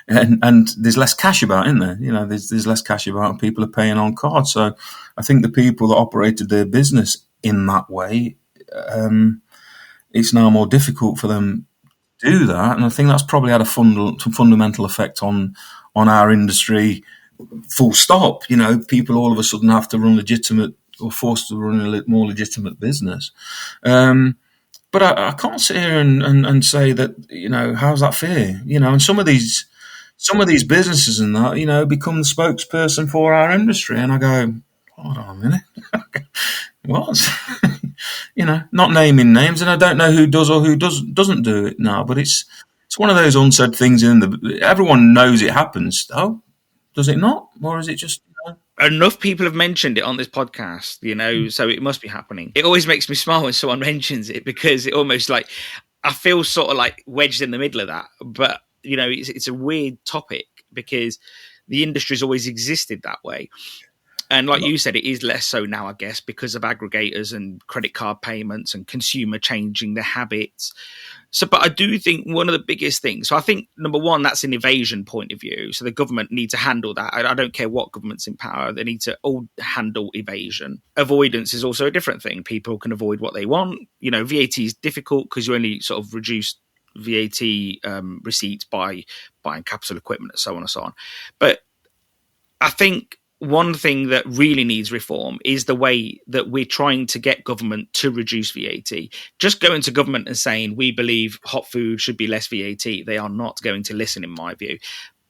and there's less cash about, isn't there? There's less cash about, and people are paying on card. So I think the people that operated their business in that way, it's now more difficult for them to do that, and I think that's probably had a fundamental effect on our industry. Full stop. People all of a sudden have to run legitimate, or forced to run a more legitimate business. But I can't sit here and say that, how's that fair? And some of these businesses and that, become the spokesperson for our industry. And I go, hold on a minute. What? Not naming names, and I don't know who does or who doesn't do it now, but it's one of those unsaid things everyone knows it happens. Oh, does it not? Or is it just... Enough people have mentioned it on this podcast, so it must be happening. It always makes me smile when someone mentions it, because it almost I feel sort of like wedged in the middle of that. But, it's a weird topic because the industry's always existed that way. And like you said, it is less so now, I guess, because of aggregators and credit card payments and consumer changing their habits. But I do think one of the biggest things, so I think, number one, that's an evasion point of view. So the government needs to handle that. I don't care what government's in power. They need to all handle evasion. Avoidance is also a different thing. People can avoid what they want. VAT is difficult because you only sort of reduce VAT receipts by buying capital equipment and so on and so on. But I think one thing that really needs reform is the way that we're trying to get government to reduce VAT. Just going to government and saying, we believe hot food should be less VAT, they are not going to listen, in my view.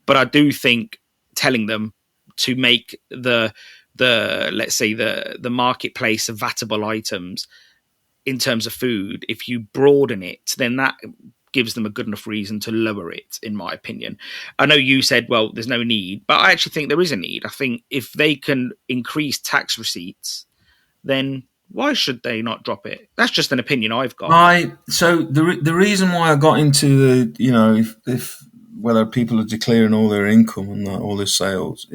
But I do think telling them to make the marketplace of vatable items in terms of food, if you broaden it, then that gives them a good enough reason to lower it, in my opinion. I know you said, well, there's no need, but I actually think there is a need. I think if they can increase tax receipts, then why should they not drop it? That's just an opinion I've got. So the reason why I got into the, if whether people are declaring all their income and all their sales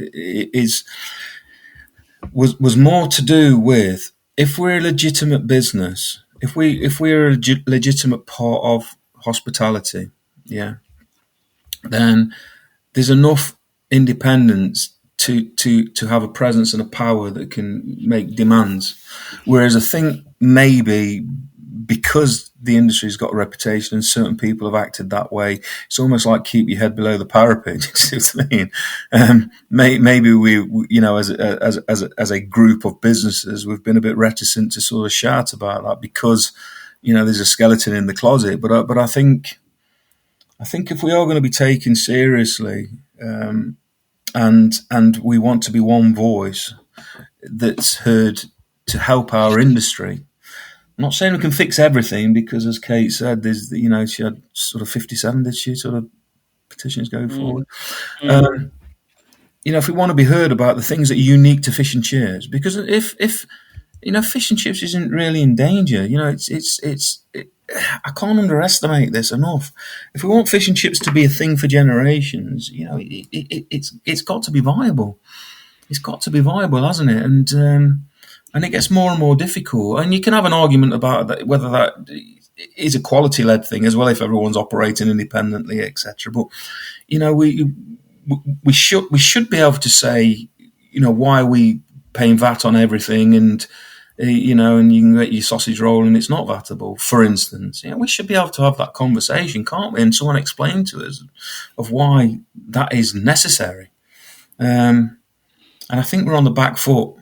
was more to do with, if we're a legitimate business, if we're a legitimate part of hospitality, then there's enough independence to have a presence and a power that can make demands. Whereas I think maybe because the industry's got a reputation and certain people have acted that way, it's almost like keep your head below the parapet. You see what I mean? Maybe we, you know, as a group of businesses, we've been a bit reticent to sort of shout about that because, you know, there's a skeleton in the closet. But I think if we are going to be taken seriously, and we want to be one voice that's heard to help our industry. I'm not saying we can fix everything because, as Kate said, there's, you know, she had sort of 57, did she, sort of petitions going forward. You know, if we want to be heard about the things that are unique to fish and chips, because if you know, fish and chips isn't really in danger. You know, I can't underestimate this enough. If we want fish and chips to be a thing for generations, you know, it's got to be viable. It's got to be viable, hasn't it? And it gets more and more difficult. And you can have an argument about that, whether that is a quality-led thing as well, if everyone's operating independently, etc. But you know, we should be able to say, you know, why are we paying VAT on everything, and you know, and you can get your sausage roll and it's not vatable, for instance. You know, we should be able to have that conversation, can't we? And someone explain to us of why that is necessary. And I think we're on the back foot,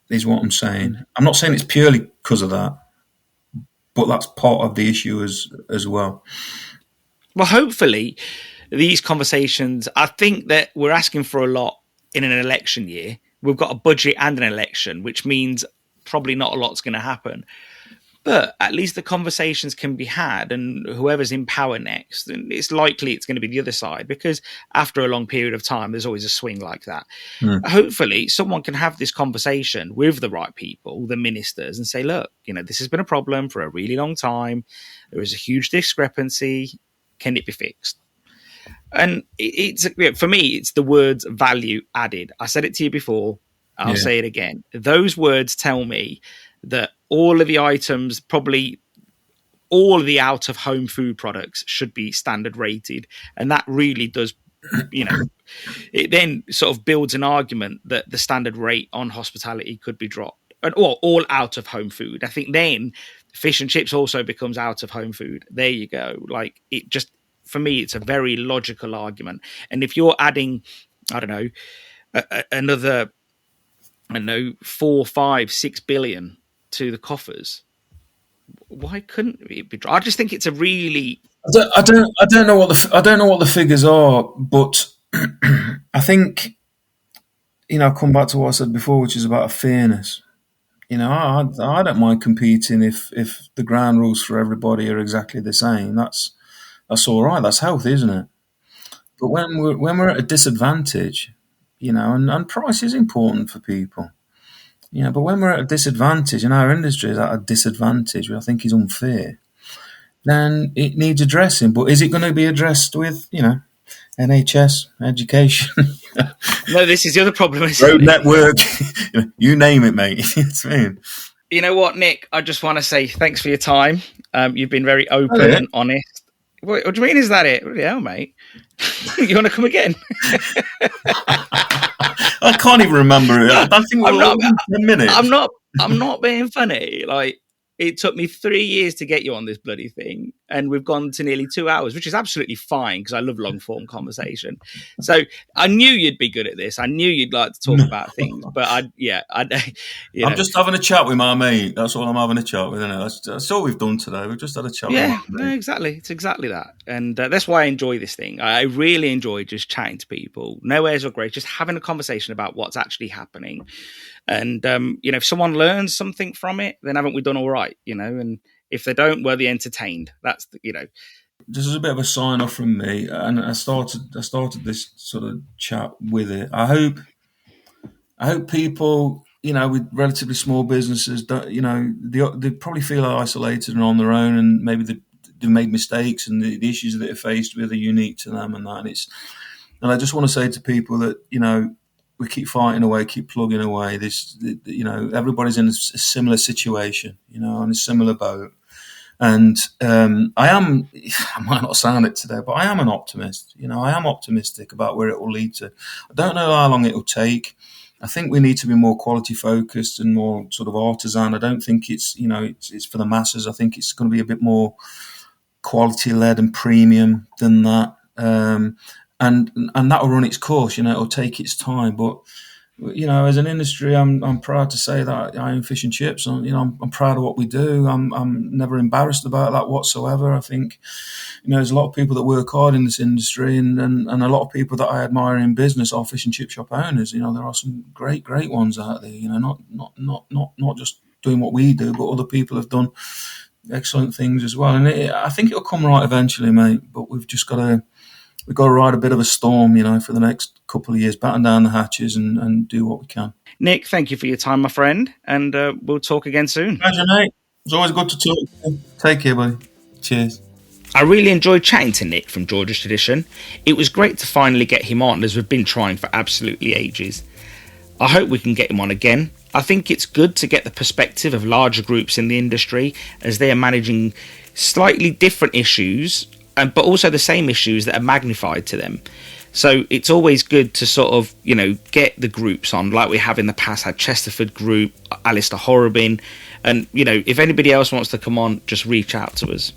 is what I'm saying. I'm not saying it's purely because of that, but that's part of the issue as well. Well, hopefully these conversations, I think that we're asking for a lot in an election year. We've got a budget and an election, which means probably not a lot's going to happen. But at least the conversations can be had, and whoever's in power next, and it's likely it's going to be the other side, because after a long period of time, there's always a swing like that. Hopefully someone can have this conversation with the right people, the ministers, and say, look, you know, this has been a problem for a really long time. There is a huge discrepancy. Can it be fixed? And it's, for me, it's the words value added. I said it to you before. I'll say it again. Those words tell me that all of the items, probably all of the out-of-home food products, should be standard rated. And that really does, you know, it then sort of builds an argument that the standard rate on hospitality could be dropped. Or all out-of-home food. I think then fish and chips also becomes out-of-home food. There you go. Like, it just, for me, it's a very logical argument. And if you're adding, I don't know, another, I don't know, 4, 5, 6 billion to the coffers, why couldn't it be? I just think it's a really. I don't know what the figures are, but I think, you know, I'll come back to what I said before, which is about fairness. You know, I don't mind competing if the ground rules for everybody are exactly the same. That's all right. That's healthy, isn't it? But when we're at a disadvantage, you know, and price is important for people. You know, but when we're at a disadvantage, and our industry is at a disadvantage, which I think is unfair, then it needs addressing. But is it going to be addressed with, you know, NHS, education? No, this is the other problem. Road network, you name it, mate. It's me. You know what, Nick? I just want to say thanks for your time. You've been very open and honest. What do you mean? Is that it? Yeah, mate. You want to come again? I can't even remember it. I think we're all in a minute. I'm not being funny. Like, it took me 3 years to get you on this bloody thing, and we've gone to nearly 2 hours, which is absolutely fine because I love long form conversation. So I knew you'd be good at this. I knew you'd like to talk about things, but I'm just having a chat with my mate. That's all I'm having a chat with, isn't it? That's all we've done today. We've just had a chat. Yeah, with my mate. Exactly. It's exactly that, and that's why I enjoy this thing. I really enjoy just chatting to people. No airs or grace, just having a conversation about what's actually happening. And, you know, if someone learns something from it, then haven't we done all right, you know? And if they don't, well, they're entertained. That's, you know. This is a bit of a sign off from me. And I started this sort of chat with it. I hope people, you know, with relatively small businesses, don't, you know, they probably feel isolated and on their own, and maybe they've made mistakes, and the issues that they're faced with are unique to them and that. And I just want to say to people that, you know, we keep fighting away, keep plugging away. You know, everybody's in a similar situation, you know, on a similar boat. And I might not sound it today, but I am an optimist. You know, I am optimistic about where it will lead to. I don't know how long it will take. I think we need to be more quality focused and more sort of artisan. I don't think it's, it's for the masses. I think it's going to be a bit more quality led and premium than that. And that will run its course, it'll take its time. But, as an industry, I'm proud to say that I own fish and chips. I'm proud of what we do. I'm never embarrassed about that whatsoever. I think, there's a lot of people that work hard in this industry, and a lot of people that I admire in business are fish and chip shop owners. There are some great ones out there. Not just doing what we do, but other people have done excellent things as well. And I think it'll come right eventually, mate. But we've got to ride a bit of a storm, for the next couple of years, batten down the hatches and do what we can. Nick, thank you for your time, my friend, and we'll talk again soon. Pleasure, mate. It's always good to talk to you. Take care, buddy. Cheers. I really enjoyed chatting to Nick from George's Tradition. It was great to finally get him on, as we've been trying for absolutely ages. I hope we can get him on again. I think it's good to get the perspective of larger groups in the industry, as they are managing slightly different issues, but also the same issues that are magnified to them. So it's always good to sort of, get the groups on, like we have in the past had Chesterford Group, Alistair Horrobin, and, if anybody else wants to come on, just reach out to us.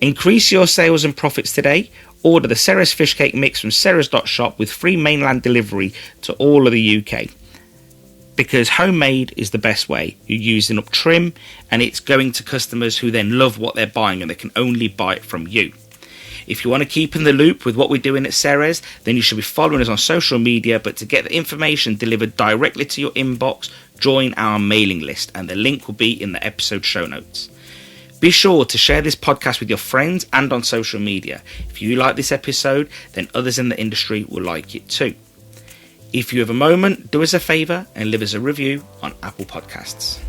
Increase your sales and profits today. Order the Ceres Fish Cake Mix from ceres.shop with free mainland delivery to all of the UK. Because homemade is the best way. You're using up trim, and it's going to customers who then love what they're buying, and they can only buy it from you. If you want to keep in the loop with what we're doing at Ceres, then you should be following us on social media. But to get the information delivered directly to your inbox, join our mailing list, and the link will be in the episode show notes. Be sure to share this podcast with your friends and on social media. If you like this episode, then others in the industry will like it too. If you have a moment, do us a favour and leave us a review on Apple Podcasts.